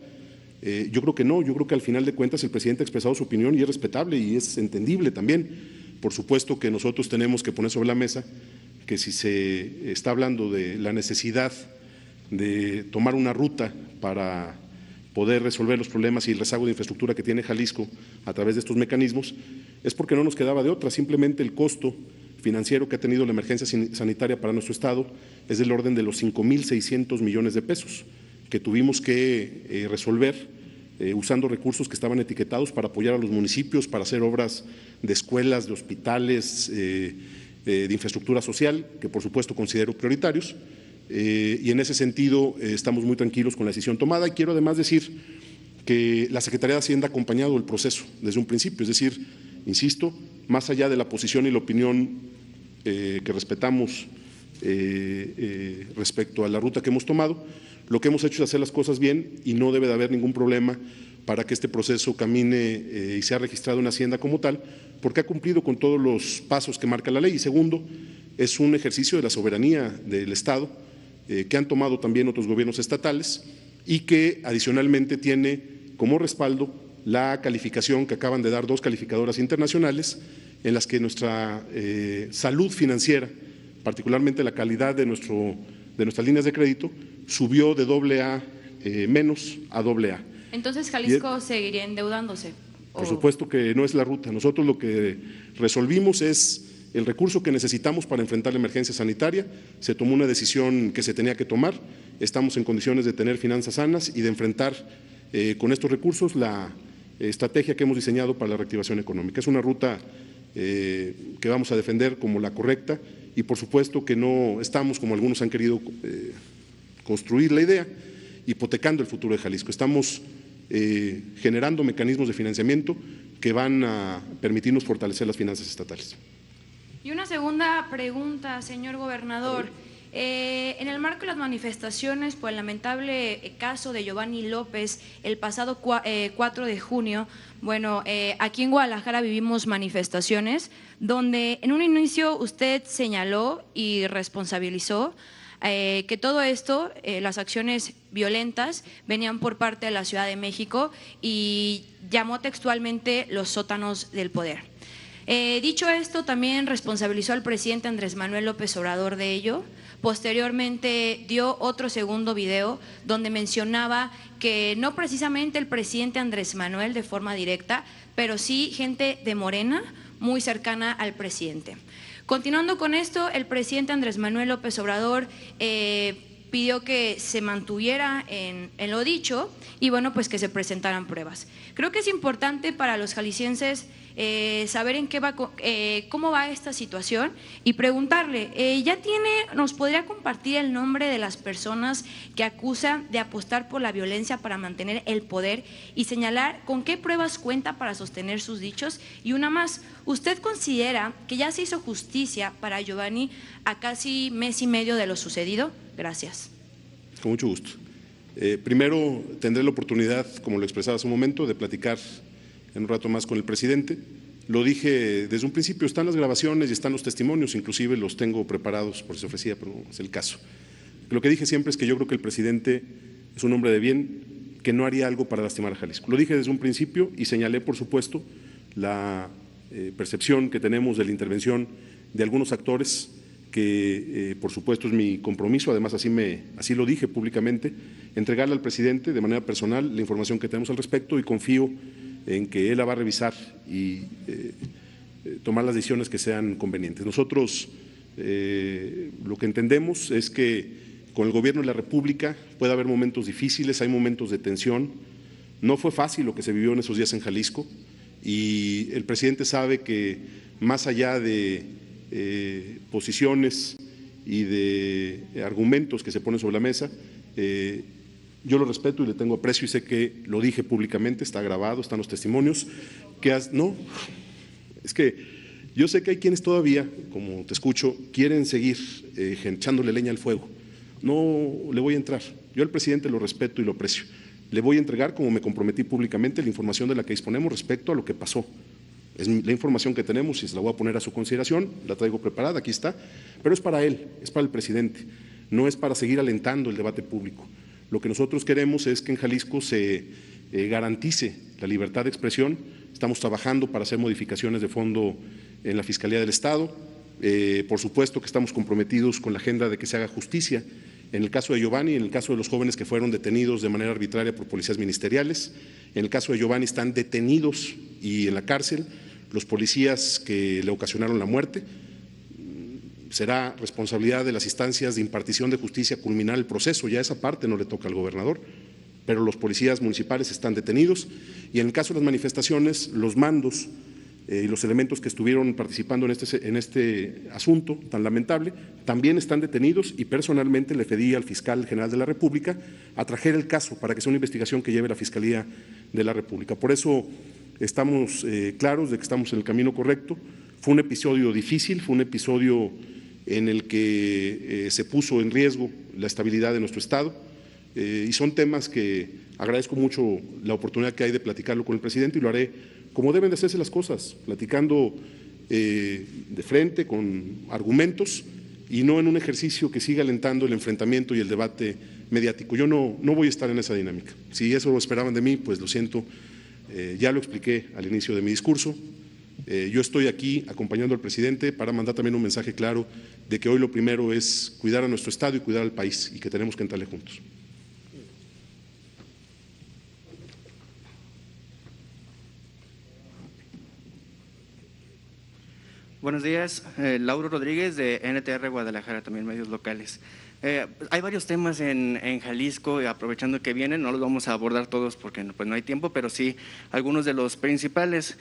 yo creo que no, yo creo que al final de cuentas el presidente ha expresado su opinión y es respetable y es entendible también. Por supuesto que nosotros tenemos que poner sobre la mesa que si se está hablando de la necesidad de tomar una ruta para poder resolver los problemas y el rezago de infraestructura que tiene Jalisco a través de estos mecanismos, es porque no nos quedaba de otra. Simplemente el costo financiero que ha tenido la emergencia sanitaria para nuestro Estado es del orden de los 5.600 millones de pesos que tuvimos que resolver usando recursos que estaban etiquetados para apoyar a los municipios, para hacer obras de escuelas, de hospitales, de infraestructura social, que por supuesto considero prioritarios, y en ese sentido estamos muy tranquilos con la decisión tomada. Y quiero además decir que la Secretaría de Hacienda ha acompañado el proceso desde un principio, es decir, insisto, más allá de la posición y la opinión que respetamos respecto a la ruta que hemos tomado, lo que hemos hecho es hacer las cosas bien y no debe de haber ningún problema para que este proceso camine y sea registrado en Hacienda como tal, porque ha cumplido con todos los pasos que marca la ley. Y segundo, es un ejercicio de la soberanía del Estado que han tomado también otros gobiernos estatales y que adicionalmente tiene como respaldo la calificación que acaban de dar dos calificadoras internacionales en las que nuestra salud financiera, particularmente la calidad de nuestras líneas de crédito, subió de AA- a AA. Entonces, ¿Jalisco seguiría endeudándose? Por supuesto que no es la ruta. Nosotros lo que resolvimos es el recurso que necesitamos para enfrentar la emergencia sanitaria. Se tomó una decisión que se tenía que tomar. Estamos en condiciones de tener finanzas sanas y de enfrentar con estos recursos la estrategia que hemos diseñado para la reactivación económica. Es una ruta que vamos a defender como la correcta y por supuesto que no estamos, como algunos han querido construir la idea, hipotecando el futuro de Jalisco. Estamos generando mecanismos de financiamiento que van a permitirnos fortalecer las finanzas estatales. Y una segunda pregunta, señor gobernador. En el marco de las manifestaciones por el lamentable caso de Giovanni López el pasado 4 de junio, bueno, aquí en Guadalajara vivimos manifestaciones donde en un inicio usted señaló y responsabilizó que todo esto, las acciones violentas, venían por parte de la Ciudad de México y llamó textualmente los sótanos del poder. Dicho esto, también responsabilizó al presidente Andrés Manuel López Obrador de ello. Posteriormente dio otro segundo video donde mencionaba que no precisamente el presidente Andrés Manuel de forma directa, pero sí gente de Morena muy cercana al presidente. Continuando con esto, el presidente Andrés Manuel López Obrador pidió que se mantuviera en lo dicho y bueno, pues que se presentaran pruebas. Creo que es importante para los jaliscienses saber en qué va, cómo va esta situación y preguntarle, ¿nos podría compartir el nombre de las personas que acusan de apostar por la violencia para mantener el poder y señalar con qué pruebas cuenta para sostener sus dichos? Y una más, ¿usted considera que ya se hizo justicia para Giovanni a casi mes y medio de lo sucedido? Gracias. Con mucho gusto. Primero tendré la oportunidad, como lo expresaba hace un momento, de platicar en un rato más con el presidente. Lo dije desde un principio, están las grabaciones y están los testimonios, inclusive los tengo preparados por si se ofrecía, pero no es el caso. Lo que dije siempre es que yo creo que el presidente es un hombre de bien, que no haría algo para lastimar a Jalisco. Lo dije desde un principio y señalé, por supuesto, la percepción que tenemos de la intervención de algunos actores que por supuesto es mi compromiso, además así lo dije públicamente, entregarle al presidente de manera personal la información que tenemos al respecto y confío en que él la va a revisar y tomar las decisiones que sean convenientes. Nosotros lo que entendemos es que con el gobierno de la República puede haber momentos difíciles, hay momentos de tensión. No fue fácil lo que se vivió en esos días en Jalisco y el presidente sabe que más allá de posiciones y de argumentos que se ponen sobre la mesa, yo lo respeto y le tengo aprecio y sé que lo dije públicamente, está grabado, están los testimonios. No, es que yo sé que hay quienes todavía, como te escucho, quieren seguir echándole leña al fuego. No le voy a entrar. Yo al presidente lo respeto y lo aprecio. Le voy a entregar, como me comprometí públicamente, la información de la que disponemos respecto a lo que pasó. Es la información que tenemos y se la voy a poner a su consideración, la traigo preparada, aquí está, pero es para él, es para el presidente, no es para seguir alentando el debate público. Lo que nosotros queremos es que en Jalisco se garantice la libertad de expresión. Estamos trabajando para hacer modificaciones de fondo en la Fiscalía del Estado. Por supuesto que estamos comprometidos con la agenda de que se haga justicia en el caso de Giovanni, en el caso de los jóvenes que fueron detenidos de manera arbitraria por policías ministeriales. En el caso de Giovanni están detenidos y en la cárcel los policías que le ocasionaron la muerte. Será responsabilidad de las instancias de impartición de justicia culminar el proceso, ya esa parte no le toca al gobernador, pero los policías municipales están detenidos y en el caso de las manifestaciones, los mandos y los elementos que estuvieron participando en este asunto tan lamentable también están detenidos, y personalmente le pedí al fiscal general de la República atraer el caso para que sea una investigación que lleve la Fiscalía de la República. Por eso estamos claros de que estamos en el camino correcto. Fue un episodio difícil, fue un episodio en el que se puso en riesgo la estabilidad de nuestro Estado, y son temas que agradezco mucho la oportunidad que hay de platicarlo con el presidente, y lo haré como deben de hacerse las cosas, platicando de frente, con argumentos, y no en un ejercicio que siga alentando el enfrentamiento y el debate mediático. Yo no voy a estar en esa dinámica. Si eso lo esperaban de mí, pues lo siento, ya lo expliqué al inicio de mi discurso. Yo estoy aquí acompañando al presidente para mandar también un mensaje claro de que hoy lo primero es cuidar a nuestro Estado y cuidar al país, y que tenemos que entrarle juntos. Buenos días, Lauro Rodríguez de NTR Guadalajara, también medios locales. Hay varios temas en Jalisco, y aprovechando que vienen, no los vamos a abordar todos porque pues no hay tiempo, pero sí algunos de los principales.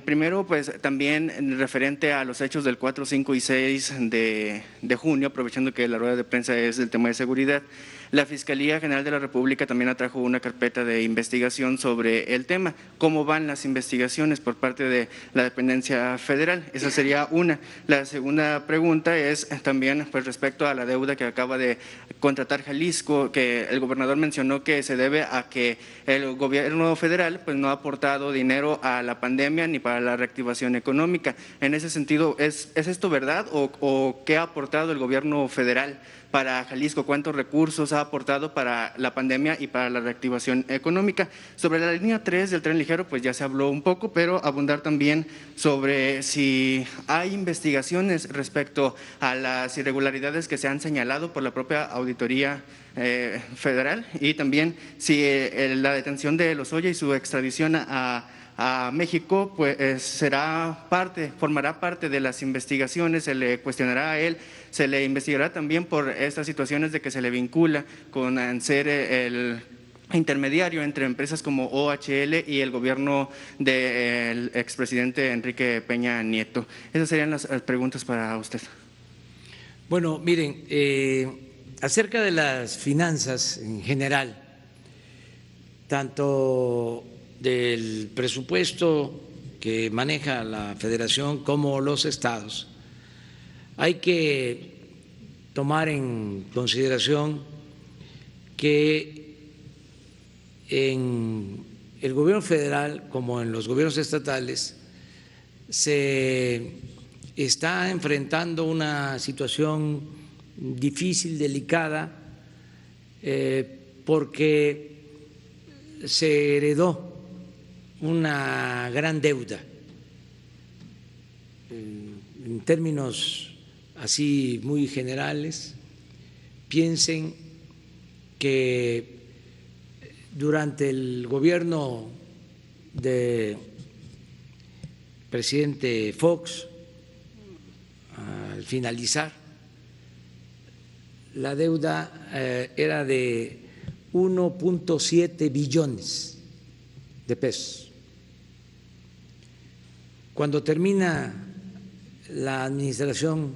Primero, pues también referente a los hechos del 4, 5 y 6 de junio, aprovechando que la rueda de prensa es del tema de seguridad, la Fiscalía General de la República también atrajo una carpeta de investigación sobre el tema. ¿Cómo van las investigaciones por parte de la dependencia federal? Esa sería una. La segunda pregunta es también pues respecto a la deuda que acaba de contratar Jalisco, que el gobernador mencionó que se debe a que el gobierno federal pues no ha aportado dinero a la pandemia ni para la reactivación económica. En ese sentido, ¿es esto verdad o qué ha aportado el gobierno federal para Jalisco? ¿Cuántos recursos ha aportado para la pandemia y para la reactivación económica? Sobre la línea 3 del tren ligero, pues ya se habló un poco, pero abundar también sobre si hay investigaciones respecto a las irregularidades que se han señalado por la propia Auditoría Federal, y también si la detención de Lozoya y su extradición a México pues formará parte de las investigaciones. Se le cuestionará a él, se le investigará también por estas situaciones de que se le vincula con ser el intermediario entre empresas como OHL y el gobierno del expresidente Enrique Peña Nieto. Esas serían las preguntas para usted. Bueno, miren, acerca de las finanzas en general, tanto del presupuesto que maneja la Federación como los estados, hay que tomar en consideración que en el gobierno federal como en los gobiernos estatales se está enfrentando una situación difícil, delicada, porque se heredó una gran deuda. En términos así muy generales, piensen que durante el gobierno del presidente Fox, al finalizar, la deuda era de 1.7 billones de pesos. Cuando termina la administración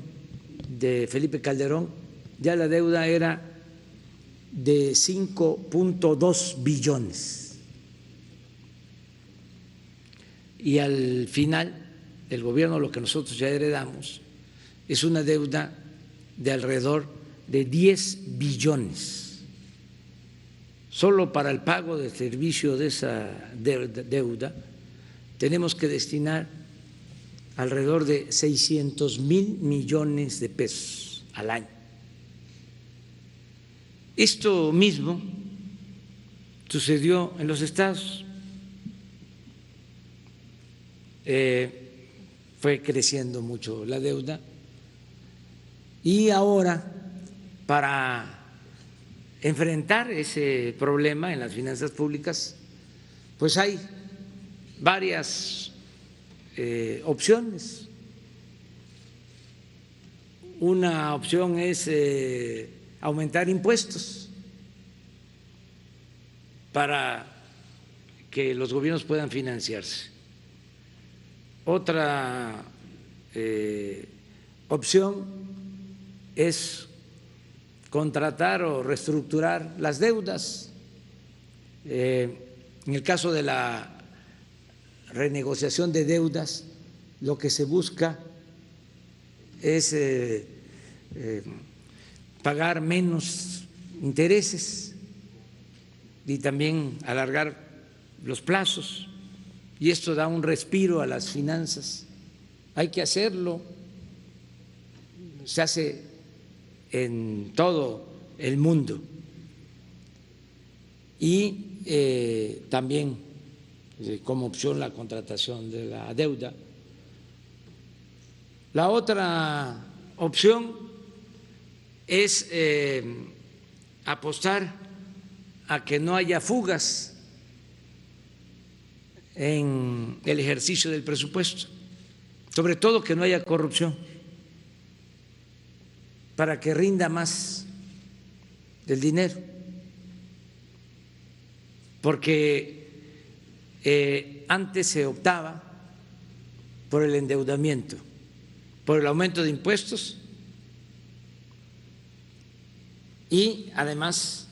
de Felipe Calderón, ya la deuda era de 5.2 billones. Y al final, el gobierno, lo que nosotros ya heredamos, es una deuda de alrededor de 10 billones. Solo para el pago del servicio de esa deuda tenemos que destinar alrededor de 600,000 millones de pesos al año. Esto mismo sucedió en los estados. Fue creciendo mucho la deuda, y ahora, para enfrentar ese problema en las finanzas públicas, pues hay varias opciones. Una opción es aumentar impuestos para que los gobiernos puedan financiarse. Otra opción es contratar o reestructurar las deudas. En el caso de la renegociación de deudas, lo que se busca es pagar menos intereses y también alargar los plazos, y esto da un respiro a las finanzas. Hay que hacerlo, se hace en todo el mundo. Y también como opción la contratación de la deuda. La otra opción es apostar a que no haya fugas en el ejercicio del presupuesto, sobre todo que no haya corrupción, para que rinda más el dinero, porque antes se optaba por el endeudamiento, por el aumento de impuestos y además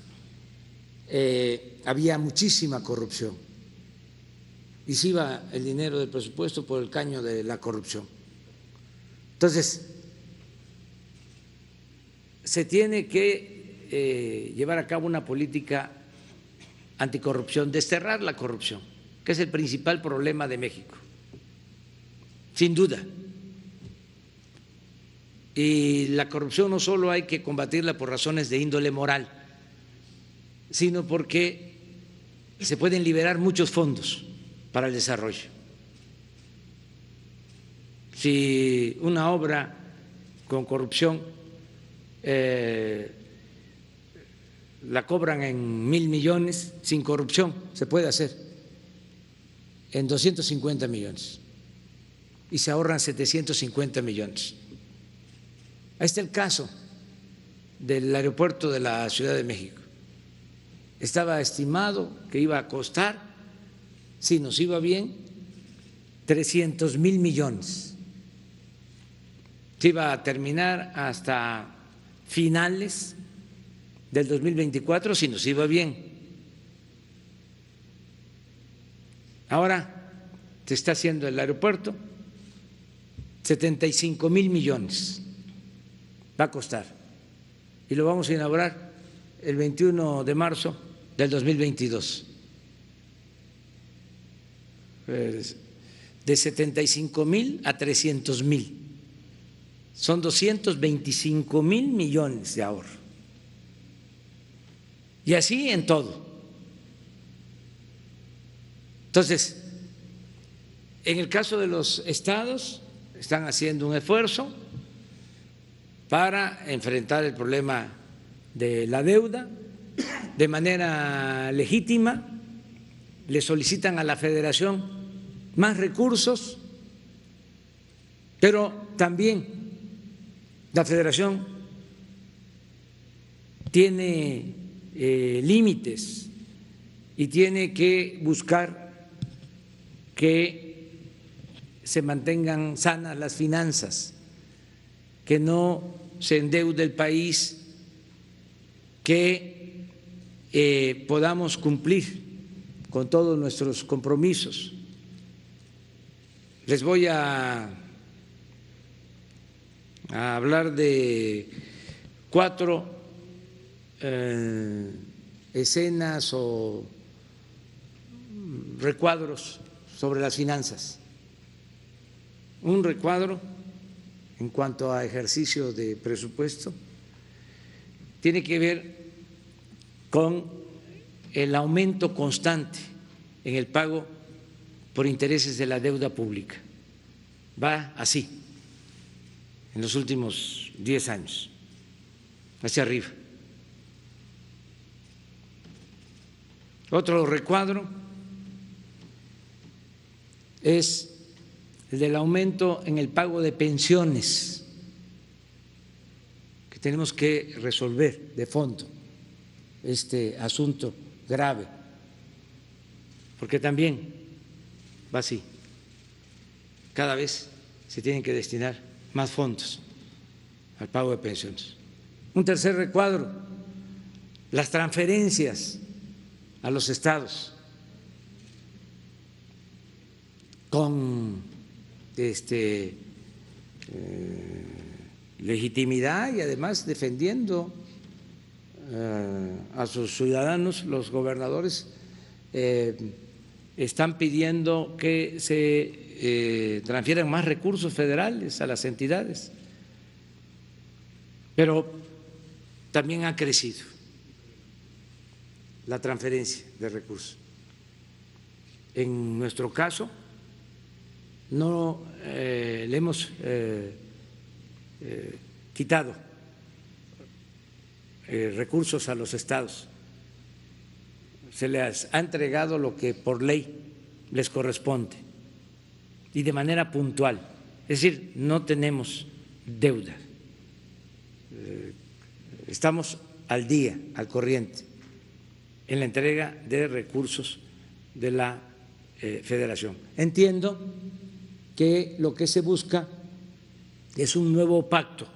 había muchísima corrupción y se iba el dinero del presupuesto por el caño de la corrupción. Entonces, se tiene que llevar a cabo una política anticorrupción, desterrar la corrupción, que es el principal problema de México, sin duda. Y la corrupción no solo hay que combatirla por razones de índole moral, sino porque se pueden liberar muchos fondos para el desarrollo. Si una obra con corrupción la cobran en 1.000 millones, sin corrupción se puede hacer en 250 millones y se ahorran 750 millones. Ahí está el caso del aeropuerto de la Ciudad de México. Estaba estimado que iba a costar, si nos iba bien, 300.000 millones. Se iba a terminar hasta finales del 2024 si nos iba bien. Ahora se está haciendo el aeropuerto, 75.000 millones va a costar y lo vamos a inaugurar el 21 de marzo del 2022. De 75.000 a 300.000. Son 225.000 millones de ahorro. Y así en todo. Entonces, en el caso de los estados, están haciendo un esfuerzo para enfrentar el problema de la deuda de manera legítima. Le solicitan a la Federación más recursos, pero también la Federación tiene límites y tiene que buscar que se mantengan sanas las finanzas, que no se endeude el país, que podamos cumplir con todos nuestros compromisos. Les voy a hablar de 4 escenas o recuadros sobre las finanzas. Un recuadro en cuanto a ejercicio de presupuesto tiene que ver con el aumento constante en el pago por intereses de la deuda pública. Va así en los últimos 10 años, hacia arriba. Otro recuadro es el del aumento en el pago de pensiones, que tenemos que resolver de fondo este asunto grave, porque también va así. cada vez se tienen que destinar más fondos al pago de pensiones. Un tercer recuadro, las transferencias a los estados con legitimidad y además defendiendo a sus ciudadanos. Los gobernadores están pidiendo que se transfieran más recursos federales a las entidades, pero también ha crecido la transferencia de recursos. En nuestro caso, no le hemos quitado recursos a los estados, se les ha entregado lo que por ley les corresponde y de manera puntual, es decir, no tenemos deuda, estamos al día, al corriente en la entrega de recursos de la Federación. Entiendo que lo que se busca es un nuevo pacto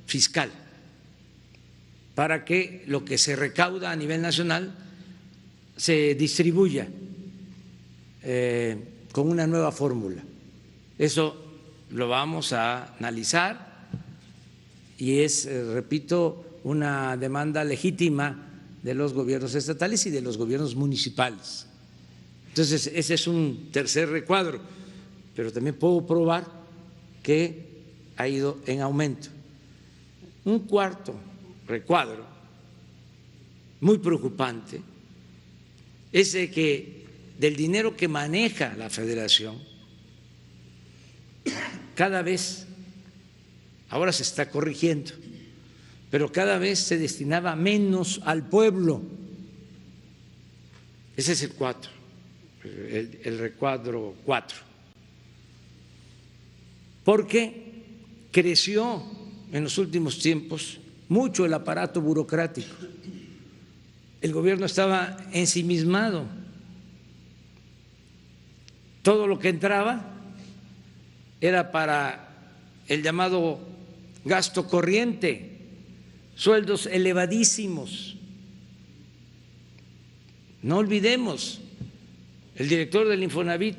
fiscal para que lo que se recauda a nivel nacional se distribuya con una nueva fórmula. Eso lo vamos a analizar y es, repito, una demanda legítima de los gobiernos estatales y de los gobiernos municipales. Entonces, ese es un tercer recuadro, pero también puedo probar que ha ido en aumento. Un cuarto recuadro muy preocupante es de que del dinero que maneja la Federación, cada vez, ahora se está corrigiendo, pero cada vez se destinaba menos al pueblo. Ese es el cuatro, el recuadro 4. Porque creció en los últimos tiempos mucho el aparato burocrático. El gobierno estaba ensimismado. Todo lo que entraba era para el llamado gasto corriente, sueldos elevadísimos. No olvidemos, el director del Infonavit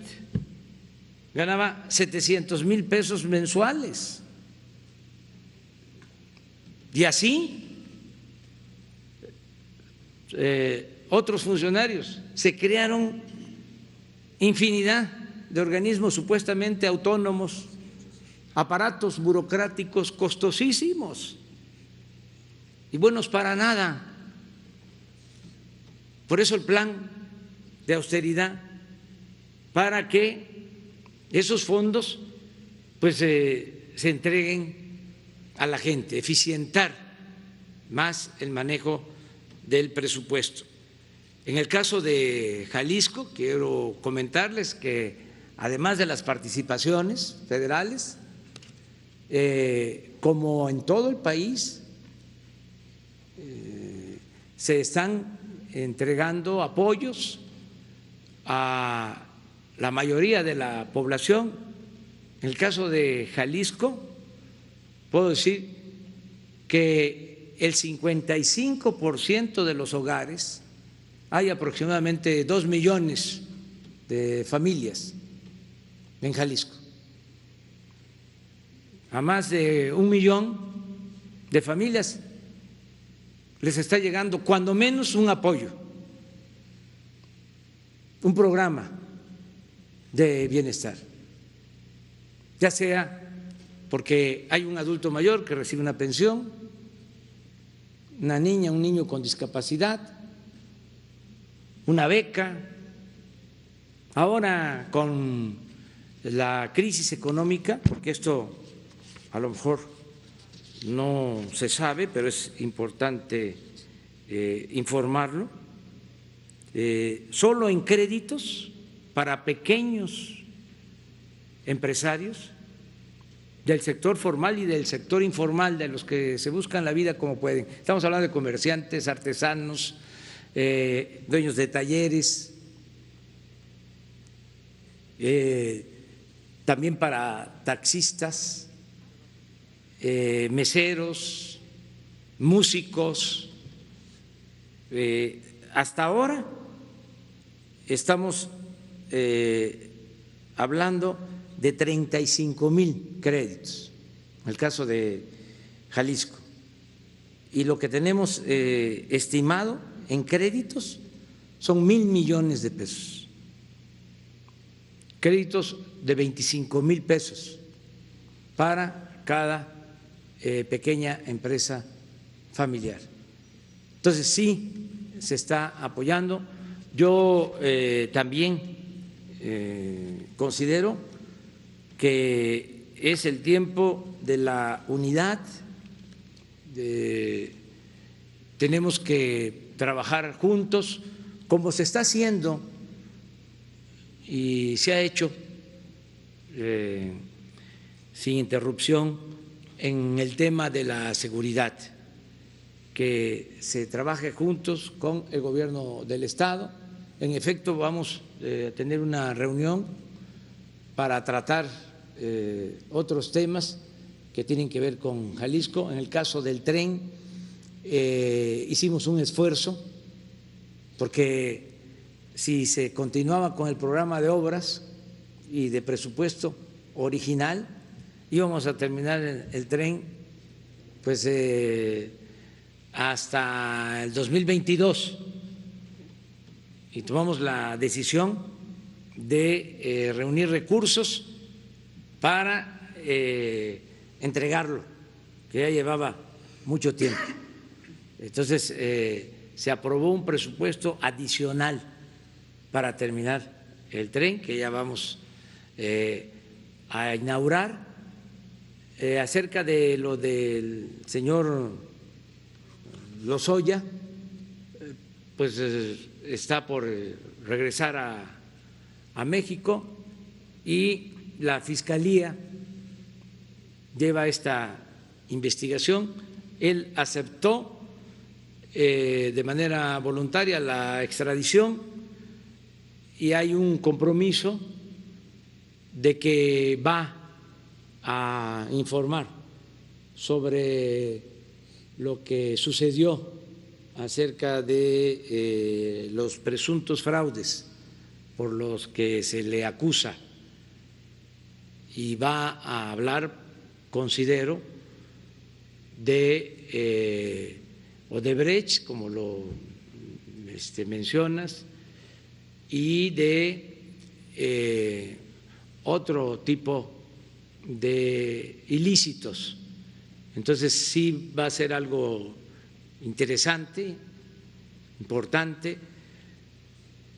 ganaba 700,000 pesos mensuales. Y así otros funcionarios. Se crearon infinidad de organismos supuestamente autónomos, aparatos burocráticos costosísimos y buenos para nada. Por eso el plan de austeridad, para que esos fondos pues se entreguen a la gente, eficientar más el manejo del presupuesto. En el caso de Jalisco, quiero comentarles que además de las participaciones federales, como en todo el país, se están entregando apoyos a la mayoría de la población. En el caso de Jalisco, puedo decir que el 55% de los hogares, hay aproximadamente 2 millones de familias en Jalisco, a más de 1 millón de familias les está llegando cuando menos un apoyo, un programa de bienestar, ya sea porque hay un adulto mayor que recibe una pensión, una niña, un niño con discapacidad, una beca. Ahora con la crisis económica, porque esto a lo mejor no se sabe, pero es importante informarlo, solo en créditos para pequeños empresarios del sector formal y del sector informal, de los que se buscan la vida como pueden. Estamos hablando de comerciantes, artesanos, dueños de talleres, también para taxistas, meseros, músicos. Hasta ahora estamos hablando de 35,000 créditos, en el caso de Jalisco. Y lo que tenemos estimado en créditos son 1,000 millones de pesos, créditos de 25,000 pesos para cada pequeña empresa familiar. Entonces sí se está apoyando. Yo también considero que es el tiempo de la unidad. Tenemos que trabajar juntos, como se está haciendo y se ha hecho sin interrupción en el tema de la seguridad, que se trabaje juntos con el gobierno del Estado. En efecto, vamos a tener una reunión para tratar otros temas que tienen que ver con Jalisco. En el caso del tren, hicimos un esfuerzo porque si se continuaba con el programa de obras y de presupuesto original, íbamos a terminar el tren pues hasta el 2022, y tomamos la decisión de reunir recursos para entregarlo, que ya llevaba mucho tiempo. Entonces se aprobó un presupuesto adicional para terminar el tren, que ya vamos a inaugurar. Acerca de lo del señor Lozoya, pues está por regresar a México y la Fiscalía lleva esta investigación. Él aceptó de manera voluntaria la extradición y hay un compromiso de que va a informar sobre lo que sucedió acerca de los presuntos fraudes por los que se le acusa, y va a hablar, considero, de Odebrecht, como lo mencionas, y de otro tipo de ilícitos. Entonces sí va a ser algo interesante, importante,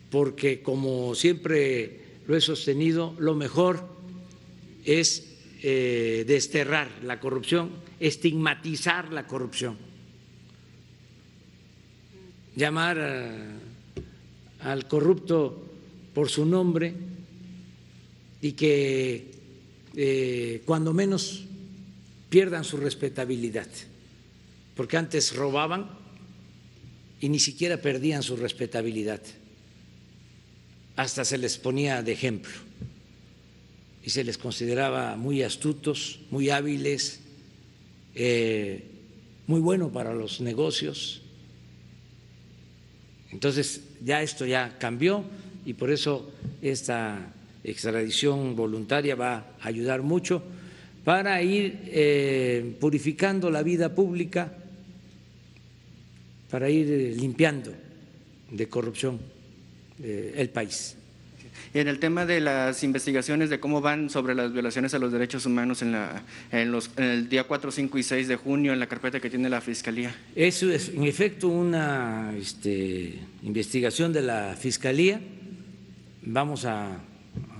porque como siempre lo he sostenido, lo mejor es desterrar la corrupción, estigmatizar la corrupción, llamar al corrupto por su nombre y que cuando menos pierdan su respetabilidad, porque antes robaban y ni siquiera perdían su respetabilidad, hasta se les ponía de ejemplo y se les consideraba muy astutos, muy hábiles, muy bueno para los negocios. Entonces ya esto ya cambió y por eso esta extradición voluntaria va a ayudar mucho para ir purificando la vida pública, para ir limpiando de corrupción el país. Y en el tema de las investigaciones de cómo van sobre las violaciones a los derechos humanos en el día 4, 5 y 6 de junio en la carpeta que tiene la Fiscalía. Eso es en efecto una investigación de la Fiscalía. Vamos a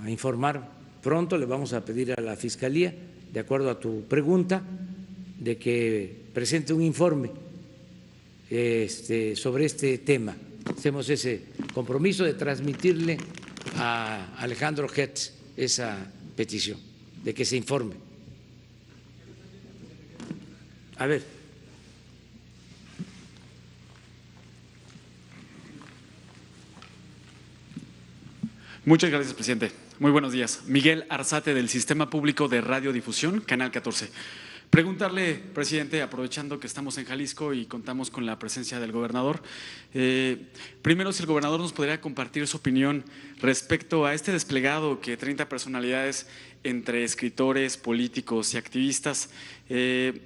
informar pronto, le vamos a pedir a la Fiscalía, de acuerdo a tu pregunta, de que presente un informe sobre este tema. Hacemos ese compromiso de transmitirle a Alejandro Hertz esa petición, de que se informe. A ver. Muchas gracias, presidente. Muy buenos días. Miguel Arzate, del Sistema Público de Radiodifusión, Canal 14. Preguntarle, presidente, aprovechando que estamos en Jalisco y contamos con la presencia del gobernador, primero, si el gobernador nos podría compartir su opinión respecto a este desplegado que 30 personalidades entre escritores, políticos y activistas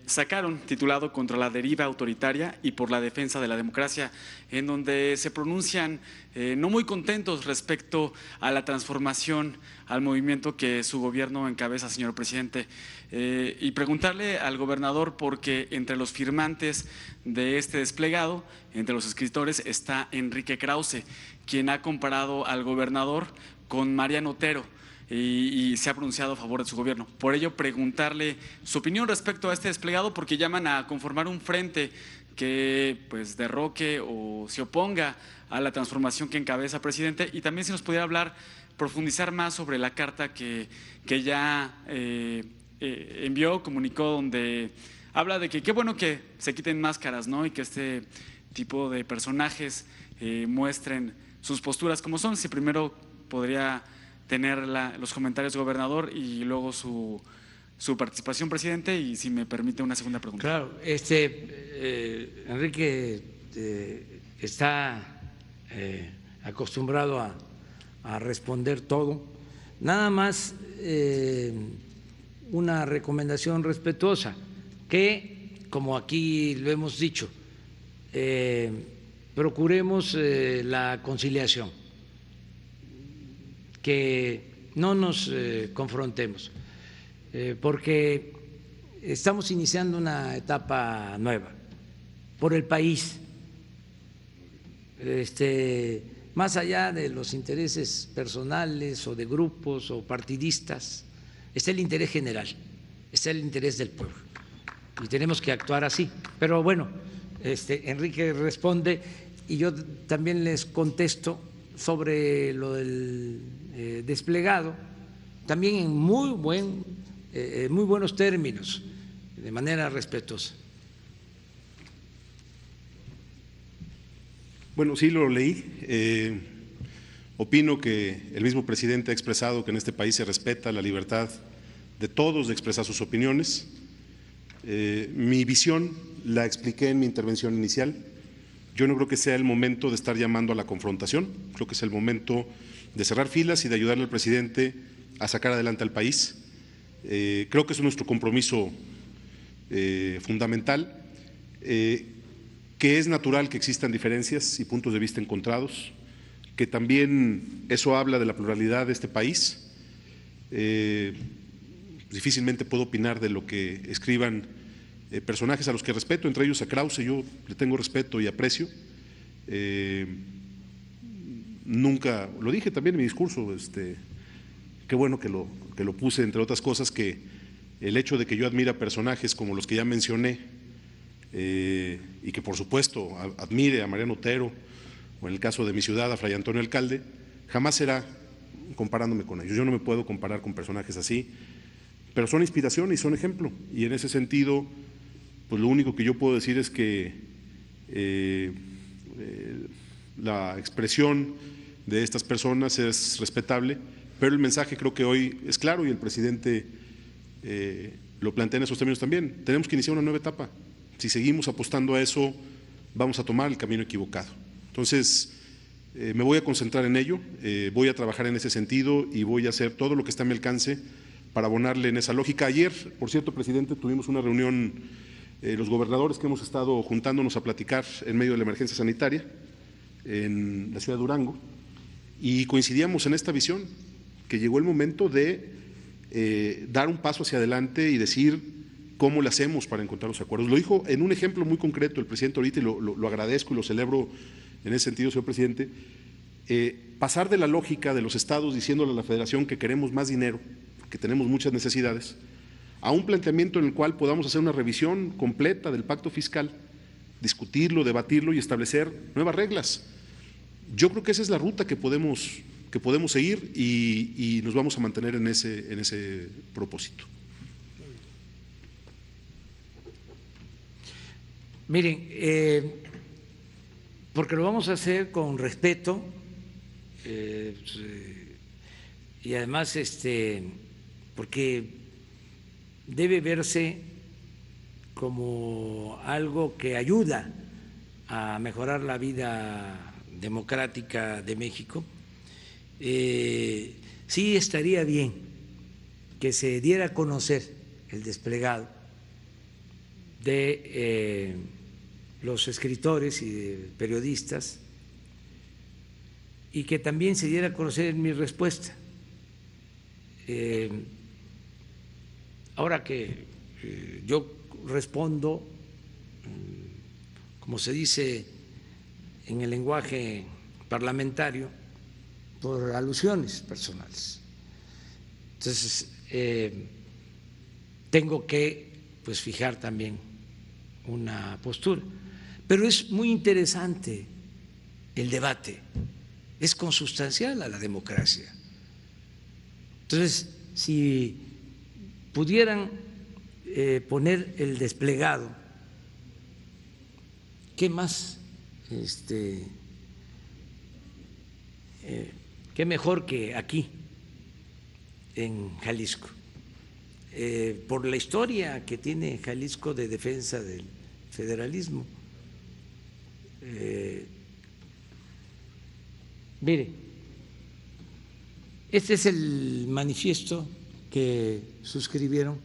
sacaron, titulado Contra la deriva autoritaria y por la defensa de la democracia, en donde se pronuncian no muy contentos respecto a la transformación al movimiento que su gobierno encabeza, señor presidente. Y preguntarle al gobernador, porque entre los firmantes de este desplegado, entre los escritores, está Enrique Krause, quien ha comparado al gobernador con Mariano Otero y se ha pronunciado a favor de su gobierno. Por ello, preguntarle su opinión respecto a este desplegado, porque llaman a conformar un frente que pues derroque o se oponga a la transformación que encabeza, presidente, y también si nos pudiera hablar, profundizar más sobre la carta que ya envió, comunicó, donde habla de que qué bueno que se quiten máscaras, ¿no? Y que este tipo de personajes muestren sus posturas como son. Si primero podría tener los comentarios del gobernador y luego su participación, presidente, y si me permite una segunda pregunta. Claro, Enrique está acostumbrado a responder todo. Nada más una recomendación respetuosa, que como aquí lo hemos dicho, procuremos la conciliación, que no nos confrontemos, porque estamos iniciando una etapa nueva por el país, más allá de los intereses personales o de grupos o partidistas, está el interés general, está el interés del pueblo y tenemos que actuar así. Pero bueno, Enrique responde y yo también les contesto sobre lo del desplegado, también en muy buenos términos, de manera respetuosa. Bueno, sí lo leí. Opino que el mismo presidente ha expresado que en este país se respeta la libertad de todos de expresar sus opiniones. Mi visión la expliqué en mi intervención inicial. Yo no creo que sea el momento de estar llamando a la confrontación, creo que es el momento de cerrar filas y de ayudarle al presidente a sacar adelante al país. Creo que es nuestro compromiso fundamental, que es natural que existan diferencias y puntos de vista encontrados, que también eso habla de la pluralidad de este país. Difícilmente puedo opinar de lo que escriban personajes a los que respeto, entre ellos a Krause. Yo le tengo respeto y aprecio. Nunca, lo dije también en mi discurso, qué bueno que lo puse, entre otras cosas, que el hecho de que yo admire a personajes como los que ya mencioné, y que por supuesto admire a Mariano Otero, o en el caso de mi ciudad a Fray Antonio Alcalde, jamás será comparándome con ellos. Yo no me puedo comparar con personajes así, pero son inspiración y son ejemplo, y en ese sentido, pues lo único que yo puedo decir es que la expresión de estas personas es respetable, pero el mensaje creo que hoy es claro y el presidente lo plantea en esos términos también. Tenemos que iniciar una nueva etapa. Si seguimos apostando a eso, vamos a tomar el camino equivocado. Entonces, me voy a concentrar en ello, voy a trabajar en ese sentido y voy a hacer todo lo que está a mi alcance para abonarle en esa lógica. Ayer, por cierto, presidente, tuvimos una reunión, los gobernadores que hemos estado juntándonos a platicar en medio de la emergencia sanitaria en la ciudad de Durango, y coincidíamos en esta visión, que llegó el momento de dar un paso hacia adelante y decir cómo le hacemos para encontrar los acuerdos. Lo dijo en un ejemplo muy concreto el presidente ahorita, y lo agradezco y lo celebro en ese sentido, señor presidente. Pasar de la lógica de los estados diciéndole a la federación que queremos más dinero, que tenemos muchas necesidades, a un planteamiento en el cual podamos hacer una revisión completa del pacto fiscal, discutirlo, debatirlo y establecer nuevas reglas. Yo creo que esa es la ruta que podemos seguir y nos vamos a mantener en ese propósito. Miren, porque lo vamos a hacer con respeto, y además porque debe verse como algo que ayuda a mejorar la vida democrática de México. Sí estaría bien que se diera a conocer el desplegado de los escritores y de periodistas y que también se diera a conocer mi respuesta. Ahora que yo respondo, como se dice en el lenguaje parlamentario, por alusiones personales. Entonces, tengo que pues fijar también una postura. Pero es muy interesante el debate, es consustancial a la democracia. Entonces, si pudieran poner el desplegado, ¿qué más? Qué mejor que aquí, en Jalisco, por la historia que tiene Jalisco de defensa del federalismo. Mire, este es el manifiesto que suscribieron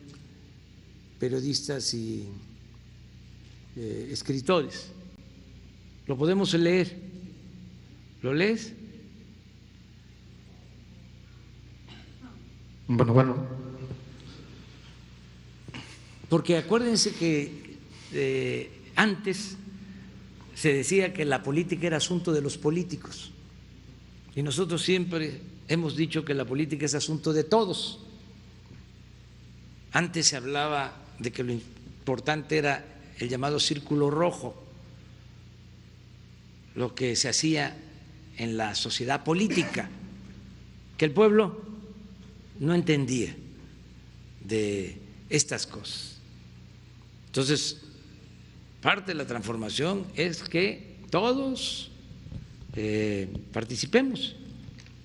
periodistas y escritores. Lo podemos leer. ¿Lo lees? Bueno. Porque acuérdense que antes se decía que la política era asunto de los políticos y nosotros siempre hemos dicho que la política es asunto de todos. Antes se hablaba de que lo importante era el llamado círculo rojo, lo que se hacía en la sociedad política, que el pueblo no entendía de estas cosas. Entonces, parte de la transformación es que todos participemos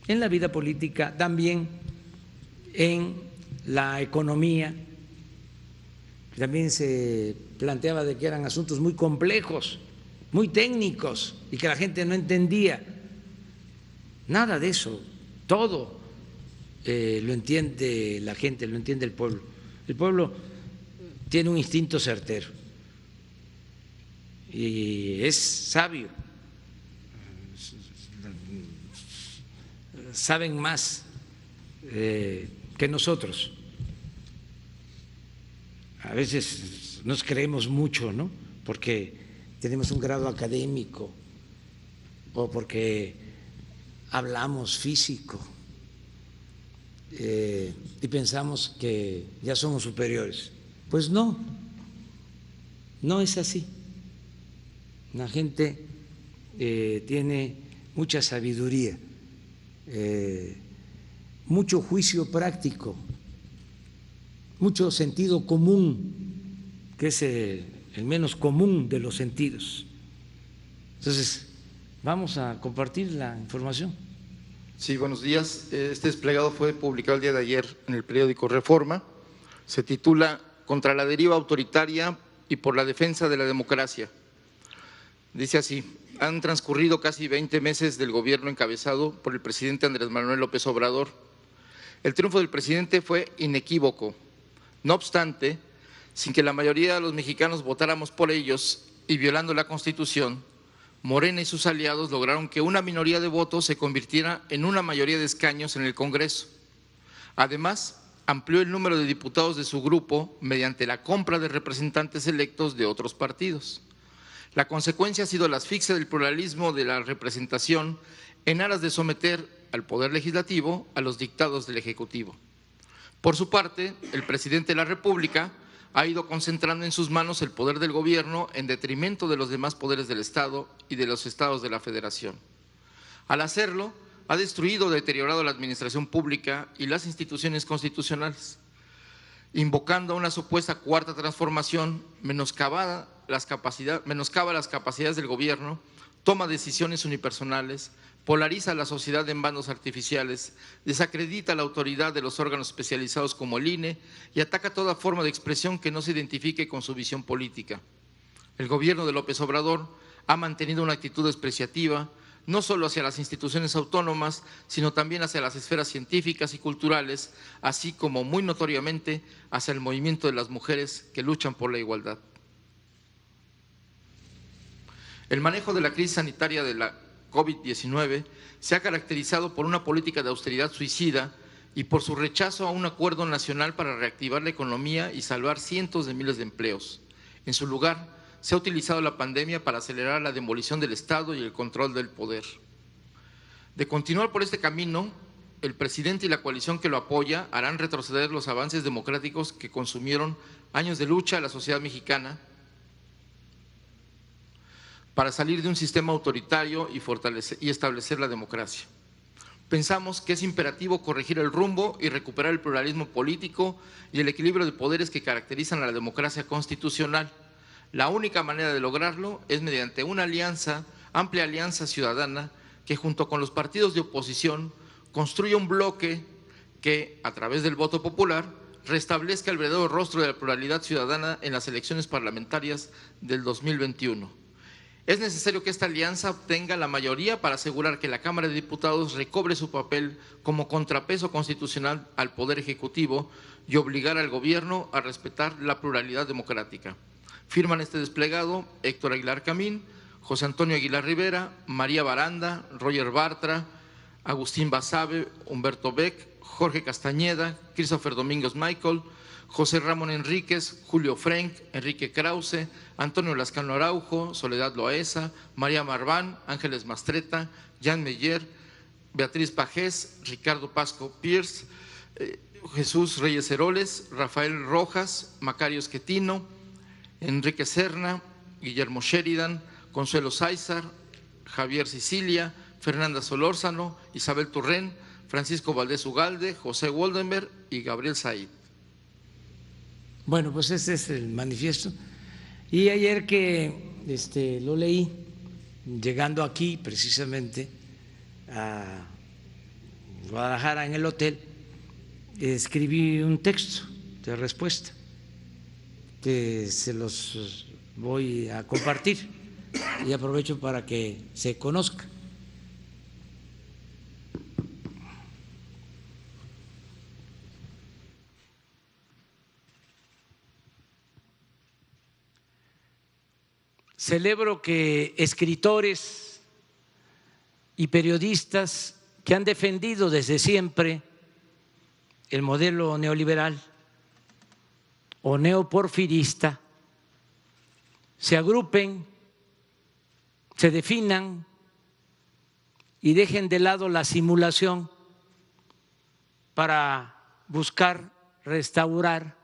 en la vida política, también en la economía. También se planteaba de que eran asuntos muy complejos, muy técnicos y que la gente no entendía. Nada de eso, todo lo entiende la gente, lo entiende el pueblo. El pueblo tiene un instinto certero y es sabio, saben más que nosotros. A veces nos creemos mucho, ¿no? Porque tenemos un grado académico o porque hablamos físico y pensamos que ya somos superiores. Pues no, no es así. La gente tiene mucha sabiduría, mucho juicio práctico, mucho sentido común, que es el menos común de los sentidos. Entonces, vamos a compartir la información. Sí, buenos días. Este desplegado fue publicado el día de ayer en el periódico Reforma. Se titula Contra la deriva autoritaria y por la defensa de la democracia. Dice así: han transcurrido casi 20 meses del gobierno encabezado por el presidente Andrés Manuel López Obrador. El triunfo del presidente fue inequívoco. No obstante, sin que la mayoría de los mexicanos votáramos por ellos y violando la Constitución, Morena y sus aliados lograron que una minoría de votos se convirtiera en una mayoría de escaños en el Congreso. Además, amplió el número de diputados de su grupo mediante la compra de representantes electos de otros partidos. La consecuencia ha sido la asfixia del pluralismo de la representación en aras de someter al Poder Legislativo a los dictados del Ejecutivo. Por su parte, el presidente de la República ha ido concentrando en sus manos el poder del gobierno en detrimento de los demás poderes del Estado y de los estados de la Federación. Al hacerlo, ha destruido o deteriorado la administración pública y las instituciones constitucionales, invocando a una supuesta cuarta transformación, menoscaba las capacidades del gobierno, toma decisiones unipersonales, polariza a la sociedad en bandos artificiales, desacredita la autoridad de los órganos especializados como el INE y ataca toda forma de expresión que no se identifique con su visión política. El gobierno de López Obrador ha mantenido una actitud despreciativa, no solo hacia las instituciones autónomas, sino también hacia las esferas científicas y culturales, así como muy notoriamente hacia el movimiento de las mujeres que luchan por la igualdad. El manejo de la crisis sanitaria de la COVID-19 se ha caracterizado por una política de austeridad suicida y por su rechazo a un acuerdo nacional para reactivar la economía y salvar cientos de miles de empleos. En su lugar, se ha utilizado la pandemia para acelerar la demolición del Estado y el control del poder. De continuar por este camino, el presidente y la coalición que lo apoya harán retroceder los avances democráticos que consumieron años de lucha a la sociedad mexicana para salir de un sistema autoritario y establecer la democracia. Pensamos que es imperativo corregir el rumbo y recuperar el pluralismo político y el equilibrio de poderes que caracterizan a la democracia constitucional. La única manera de lograrlo es mediante una alianza, amplia alianza ciudadana, que junto con los partidos de oposición construya un bloque que, a través del voto popular, restablezca el verdadero rostro de la pluralidad ciudadana en las elecciones parlamentarias del 2021. Es necesario que esta alianza obtenga la mayoría para asegurar que la Cámara de Diputados recobre su papel como contrapeso constitucional al Poder Ejecutivo y obligar al Gobierno a respetar la pluralidad democrática. Firman este desplegado Héctor Aguilar Camín, José Antonio Aguilar Rivera, María Baranda, Roger Bartra, Agustín Basabe, Humberto Beck, Jorge Castañeda, Christopher Domínguez Michael, José Ramón Enríquez, Julio Frenk, Enrique Krause, Antonio Lascano Araujo, Soledad Loaesa, María Marván, Ángeles Mastreta, Jan Meyer, Beatriz Pajés, Ricardo Pasco Pierce, Jesús Reyes Heroles, Rafael Rojas, Macario Esquetino, Enrique Serna, Guillermo Sheridan, Consuelo Sáizar, Javier Sicilia, Fernanda Solórzano, Isabel Turrén, Francisco Valdés Ugalde, José Woldenberg y Gabriel Said. Bueno, pues este es el manifiesto. Y ayer que lo leí, llegando aquí precisamente a Guadalajara en el hotel, escribí un texto de respuesta que se los voy a compartir y aprovecho para que se conozca. Celebro que escritores y periodistas que han defendido desde siempre el modelo neoliberal o neoporfirista se agrupen, se definan y dejen de lado la simulación para buscar restaurar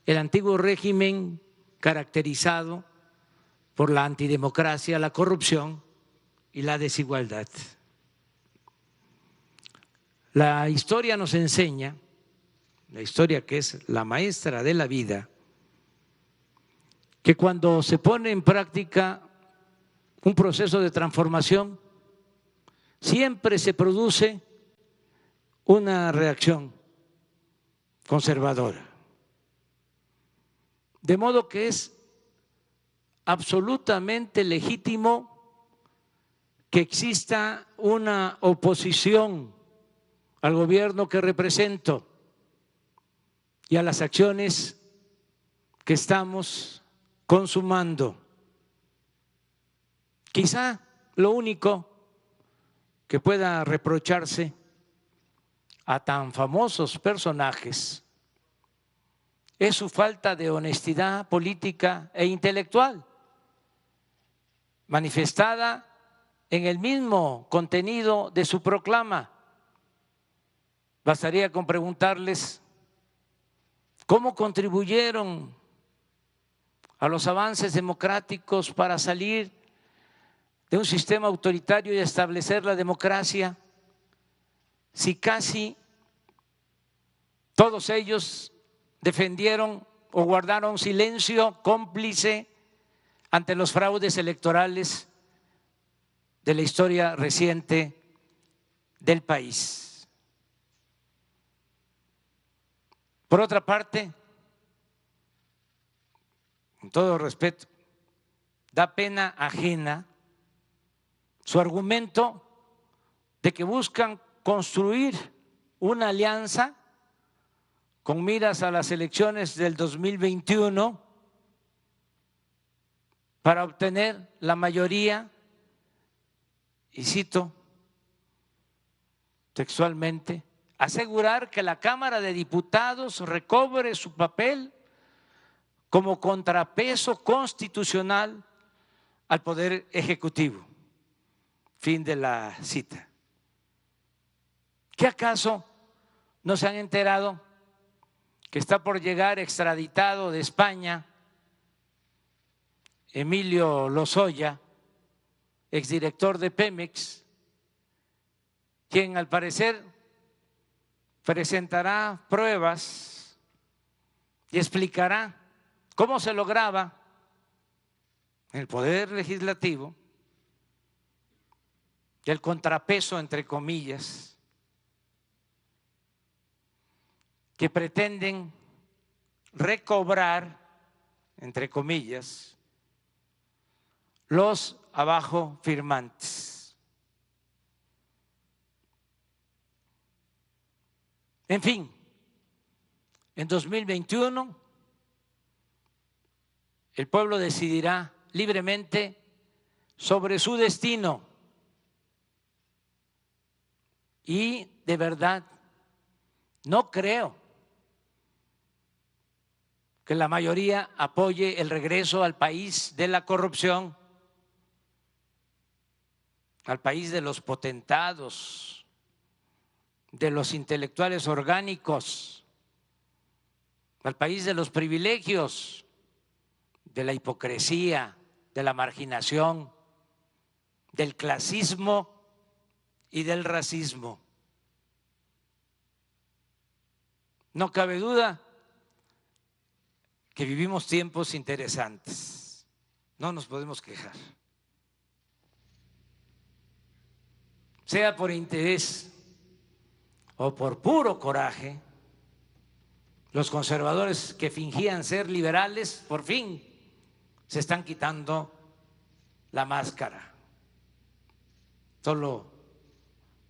el antiguo régimen caracterizado por la antidemocracia, la corrupción y la desigualdad. La historia nos enseña, la historia que es la maestra de la vida, que cuando se pone en práctica un proceso de transformación, siempre se produce una reacción conservadora. De modo que es absolutamente legítimo que exista una oposición al gobierno que represento y a las acciones que estamos consumando. Quizá lo único que pueda reprocharse a tan famosos personajes es su falta de honestidad política e intelectual, manifestada en el mismo contenido de su proclama. Bastaría con preguntarles cómo contribuyeron a los avances democráticos para salir de un sistema autoritario y establecer la democracia, si casi todos ellos defendieron o guardaron silencio cómplice ante los fraudes electorales de la historia reciente del país. Por otra parte, con todo respeto, da pena ajena su argumento de que buscan construir una alianza con miras a las elecciones del 2021 para obtener la mayoría, y cito textualmente, asegurar que la Cámara de Diputados recobre su papel como contrapeso constitucional al Poder Ejecutivo. Fin de la cita. ¿Qué acaso no se han enterado que está por llegar extraditado de España Emilio Lozoya, exdirector de Pemex, quien al parecer presentará pruebas y explicará cómo se lograba en el Poder Legislativo el contrapeso, entre comillas, que pretenden recobrar, entre comillas, los abajo firmantes. En fin, en 2021 el pueblo decidirá libremente sobre su destino y de verdad no creo que la mayoría apoye el regreso al país de la corrupción, al país de los potentados, de los intelectuales orgánicos, al país de los privilegios, de la hipocresía, de la marginación, del clasismo y del racismo. No cabe duda que vivimos tiempos interesantes, no nos podemos quejar. Sea por interés o por puro coraje, los conservadores que fingían ser liberales, por fin se están quitando la máscara. Solo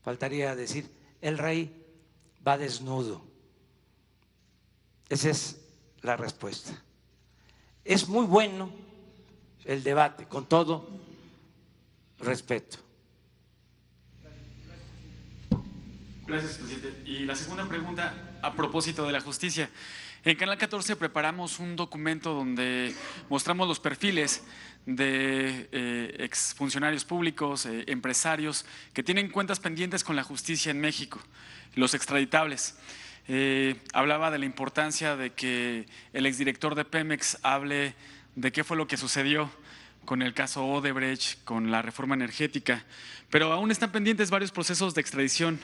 faltaría decir, el rey va desnudo. Esa es la respuesta. Es muy bueno el debate, con todo respeto. Gracias, presidente. Y la segunda pregunta, a propósito de la justicia. En Canal 14 preparamos un documento donde mostramos los perfiles de exfuncionarios públicos, empresarios que tienen cuentas pendientes con la justicia en México, los extraditables. Hablaba de la importancia de que el exdirector de Pemex hable de qué fue lo que sucedió con el caso Odebrecht, con la reforma energética, pero aún están pendientes varios procesos de extradición,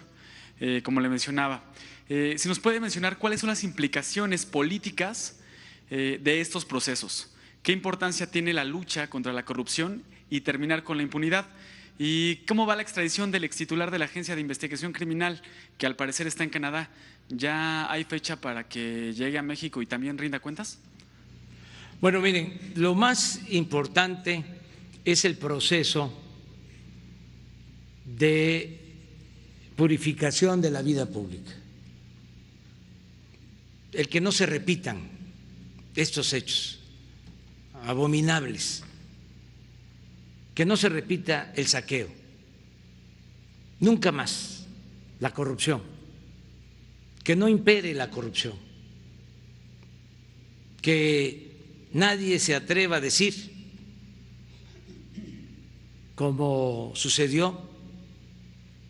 como le mencionaba. Si nos puede mencionar cuáles son las implicaciones políticas de estos procesos, qué importancia tiene la lucha contra la corrupción y terminar con la impunidad, y cómo va la extradición del extitular de la Agencia de Investigación Criminal, que al parecer está en Canadá. ¿Ya hay fecha para que llegue a México y también rinda cuentas? Bueno, miren, lo más importante es el proceso de purificación de la vida pública, el que no se repitan estos hechos abominables, que no se repita el saqueo, nunca más la corrupción, que no impere la corrupción, que nadie se atreva a decir, como sucedió,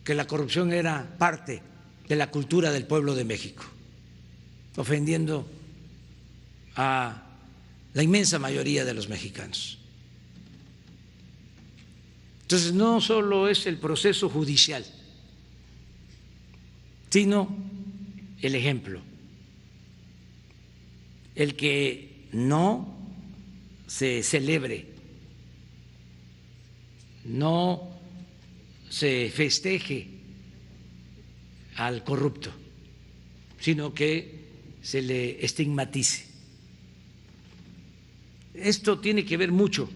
que la corrupción era parte de la cultura del pueblo de México, ofendiendo a la inmensa mayoría de los mexicanos. Entonces, no solo es el proceso judicial, sino el ejemplo, el que no se celebre, no se festeje al corrupto, sino que se le estigmatice. Esto tiene que ver mucho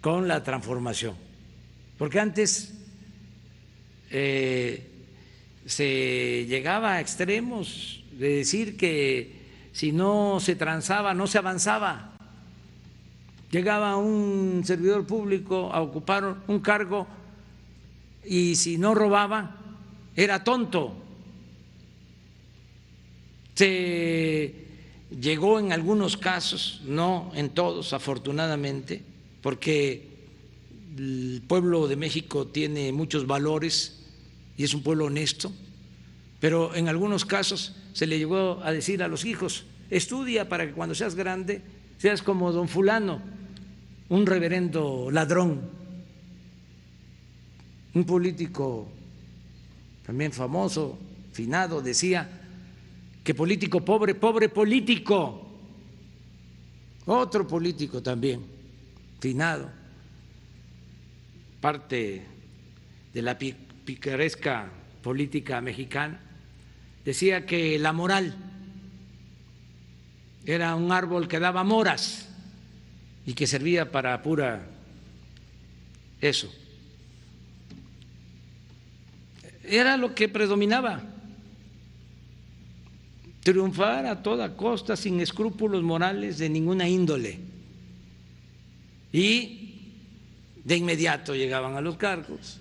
con la transformación, porque antes se llegaba a extremos de decir que si no se transaba no se avanzaba. Llegaba un servidor público a ocupar un cargo y si no robaba era tonto. Se llegó en algunos casos, no en todos afortunadamente, porque el pueblo de México tiene muchos valores y es un pueblo honesto, pero en algunos casos se le llegó a decir a los hijos: estudia para que cuando seas grande seas como don fulano, un reverendo ladrón. Un político también famoso, finado, decía que político pobre, pobre político. Otro político también, finado, parte de la picaresca política mexicana, decía que la moral era un árbol que daba moras y que servía para pura eso. Era lo que predominaba, triunfar a toda costa sin escrúpulos morales de ninguna índole, y de inmediato llegaban a los cargos,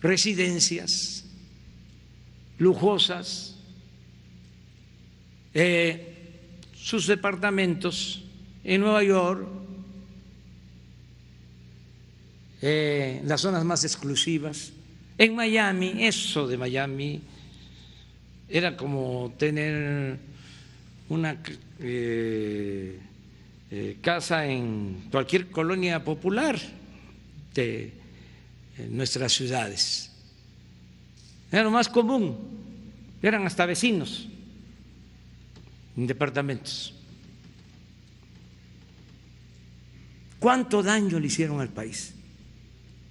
residencias lujosas, sus departamentos en Nueva York, las zonas más exclusivas, en Miami. Eso de Miami era como tener una casa en cualquier colonia popular de nuestras ciudades. Era lo más común, eran hasta vecinos en departamentos. ¿Cuánto daño le hicieron al país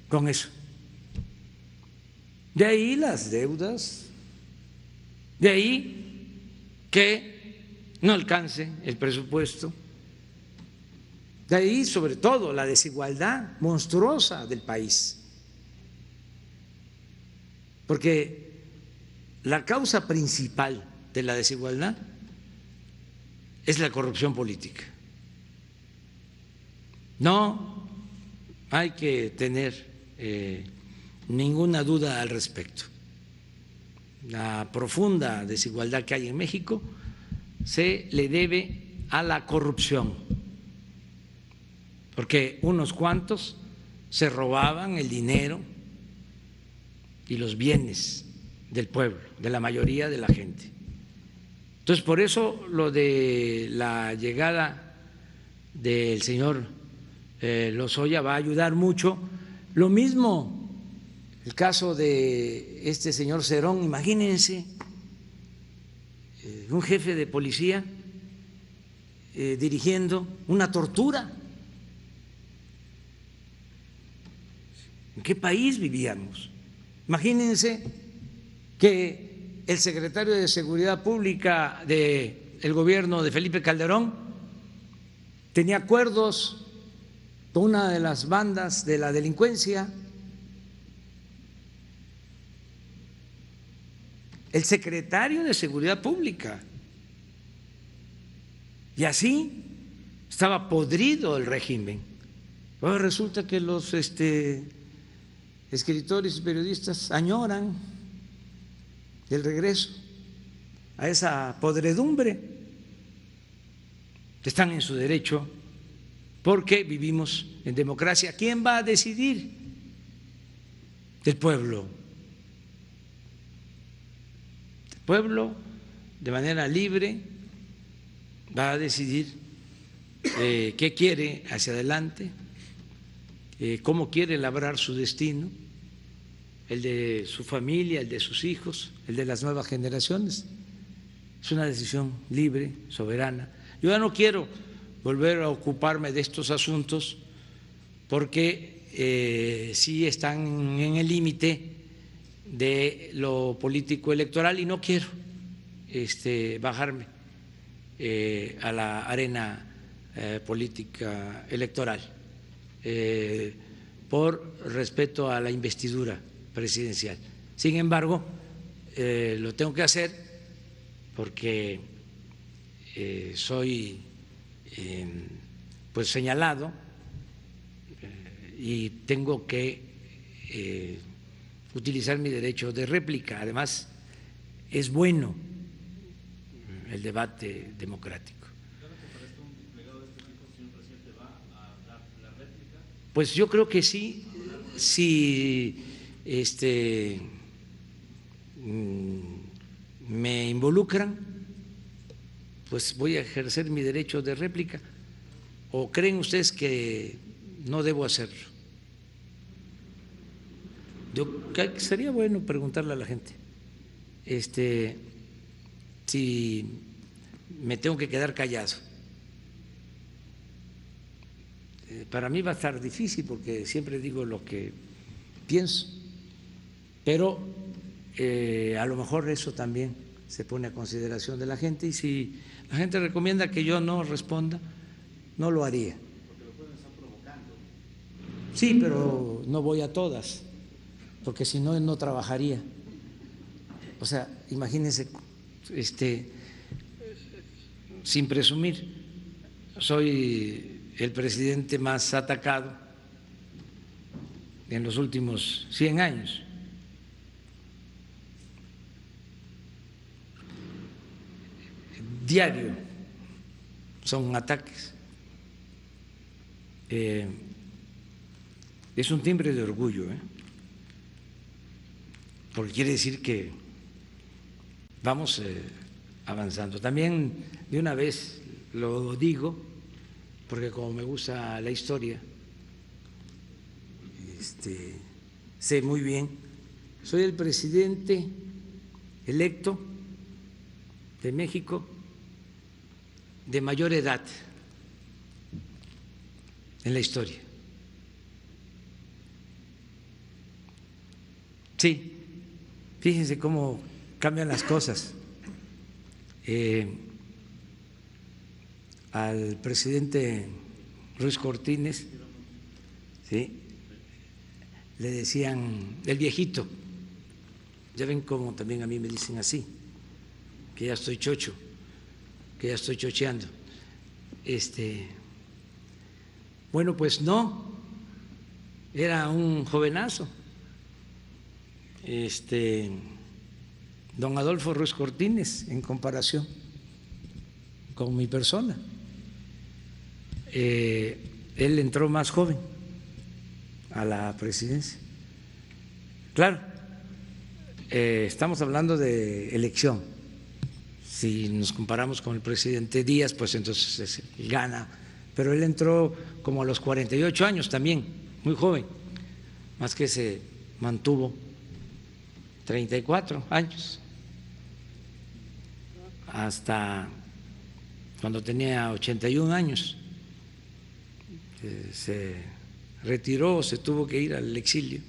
con eso? De ahí las deudas, de ahí que no alcance el presupuesto, de ahí sobre todo la desigualdad monstruosa del país, porque la causa principal de la desigualdad es la corrupción política. No hay que tener ninguna duda al respecto. La profunda desigualdad que hay en México se le debe a la corrupción, porque unos cuantos se robaban el dinero y los bienes del pueblo, de la mayoría de la gente. Entonces, por eso lo de la llegada del señor Lozoya va a ayudar mucho. Lo mismo el caso de este señor Cerón. Imagínense, un jefe de policía dirigiendo una tortura. ¿En qué país vivíamos? Imagínense que el secretario de Seguridad Pública del gobierno de Felipe Calderón tenía acuerdos con una de las bandas de la delincuencia. El secretario de Seguridad Pública. Y así estaba podrido el régimen. Ahora resulta que los escritores y periodistas añoran el regreso a esa podredumbre. Están en su derecho porque vivimos en democracia. ¿Quién va a decidir? El pueblo. El pueblo, de manera libre, va a decidir qué quiere hacia adelante, cómo quiere labrar su destino, el de su familia, el de sus hijos, el de las nuevas generaciones. Es una decisión libre, soberana. Yo ya no quiero volver a ocuparme de estos asuntos porque sí están en el límite de lo político electoral y no quiero bajarme a la arena política electoral por respeto a la investidura presidencial. Sin embargo, lo tengo que hacer porque soy pues señalado y tengo que utilizar mi derecho de réplica. Además, es bueno el debate democrático. Pues yo creo que sí, si me involucran, pues voy a ejercer mi derecho de réplica. ¿O creen ustedes que no debo hacerlo? Sería bueno preguntarle a la gente si me tengo que quedar callado. Para mí va a estar difícil porque siempre digo lo que pienso, pero a lo mejor eso también se pone a consideración de la gente, y si la gente recomienda que yo no responda, no lo haría. Porque lo pueden estar provocando. Sí, pero no voy a todas, porque si no, no trabajaría. O sea, imagínense, sin presumir, soy el presidente más atacado en los últimos 100 años. Diario son ataques. Es un timbre de orgullo, porque quiere decir que vamos avanzando. También de una vez lo digo, porque como me gusta la historia, sé muy bien, soy el presidente electo de México de mayor edad en la historia. Sí, fíjense cómo cambian las cosas. Al presidente Ruiz Cortines, ¿sí?, le decían el viejito. Ya ven cómo también a mí me dicen así, que ya estoy chocho, que ya estoy chocheando. Bueno, pues no, era un jovenazo, don Adolfo Ruiz Cortines, en comparación con mi persona. Él entró más joven a la presidencia. Claro, estamos hablando de elección. Si nos comparamos con el presidente Díaz, pues entonces gana. Pero él entró como a los 48 años también, muy joven, más que se mantuvo 34 años, hasta cuando tenía 81 años. Se retiró, se tuvo que ir al exilio.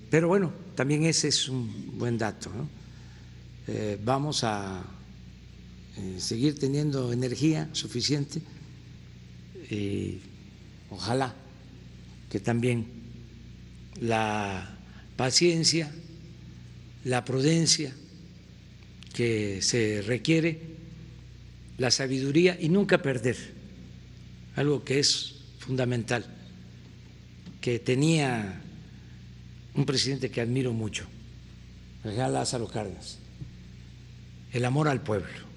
Pero bueno, también ese es un buen dato, ¿no? Vamos a seguir teniendo energía suficiente y ojalá que también la paciencia, la prudencia que se requiere, la sabiduría y nunca perder algo que es fundamental, que tenía un presidente que admiro mucho, el general Lázaro Cárdenas: el amor al pueblo.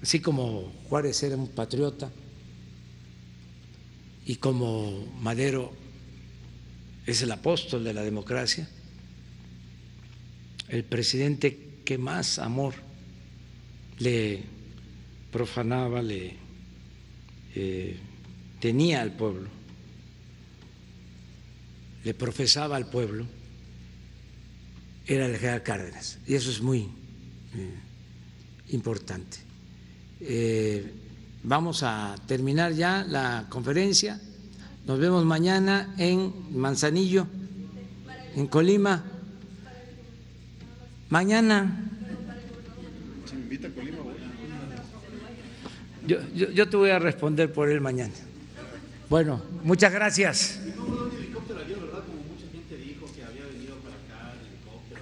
Así como Juárez era un patriota y como Madero es el apóstol de la democracia, el presidente que más amor le profanaba, le tenía al pueblo, le profesaba al pueblo, era el general Cárdenas, y eso es muy importante. Vamos a terminar ya la conferencia. Nos vemos mañana en Manzanillo, en Colima. Mañana. Yo te voy a responder por él mañana. Bueno, muchas gracias.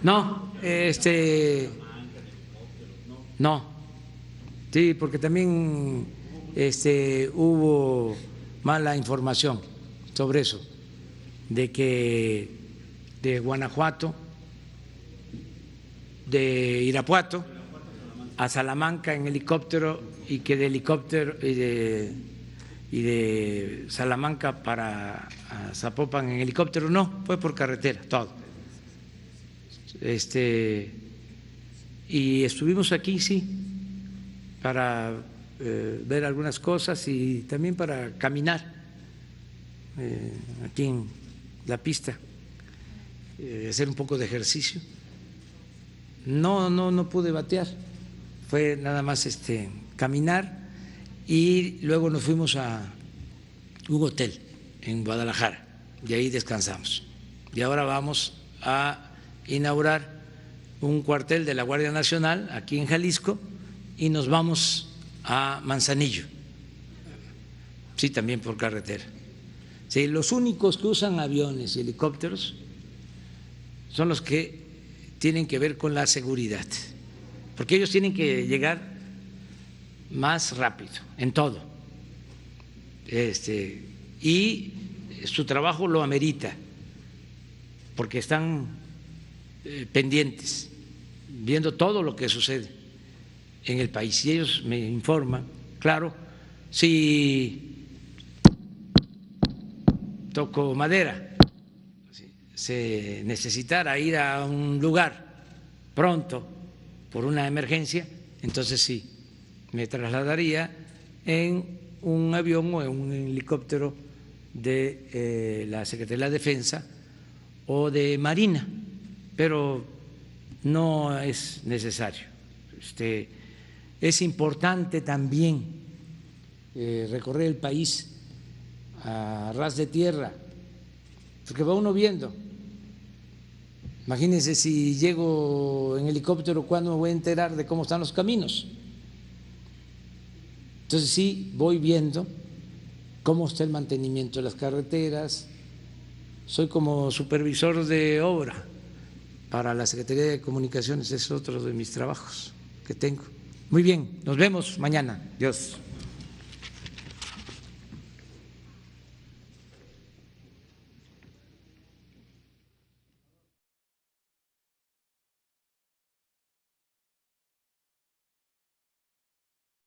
No, no, sí, porque también hubo mala información sobre eso, de que de Guanajuato, de Irapuato a Salamanca en helicóptero y que de helicóptero y de Salamanca para Zapopan en helicóptero, no, fue por carretera, todo. Y estuvimos aquí, sí, para ver algunas cosas y también para caminar aquí en la pista, hacer un poco de ejercicio. No pude batear, fue nada más caminar y luego nos fuimos a un hotel en Guadalajara y ahí descansamos. Y ahora vamos a inaugurar un cuartel de la Guardia Nacional aquí en Jalisco y nos vamos a Manzanillo, sí, también por carretera. Sí, los únicos que usan aviones y helicópteros son los que tienen que ver con la seguridad, porque ellos tienen que llegar más rápido en todo, y su trabajo lo amerita, porque están pendientes, viendo todo lo que sucede en el país y ellos me informan. Claro, si toco madera, se necesitara ir a un lugar pronto por una emergencia, entonces sí, me trasladaría en un avión o en un helicóptero de la Secretaría de la Defensa o de Marina, pero no es necesario. Es importante también recorrer el país a ras de tierra, porque va uno viendo. Imagínense, si llego en helicóptero, ¿cuándo me voy a enterar de cómo están los caminos? Entonces sí, voy viendo cómo está el mantenimiento de las carreteras. Soy como supervisor de obra para la Secretaría de Comunicaciones, es otro de mis trabajos que tengo. Muy bien, nos vemos mañana. Dios.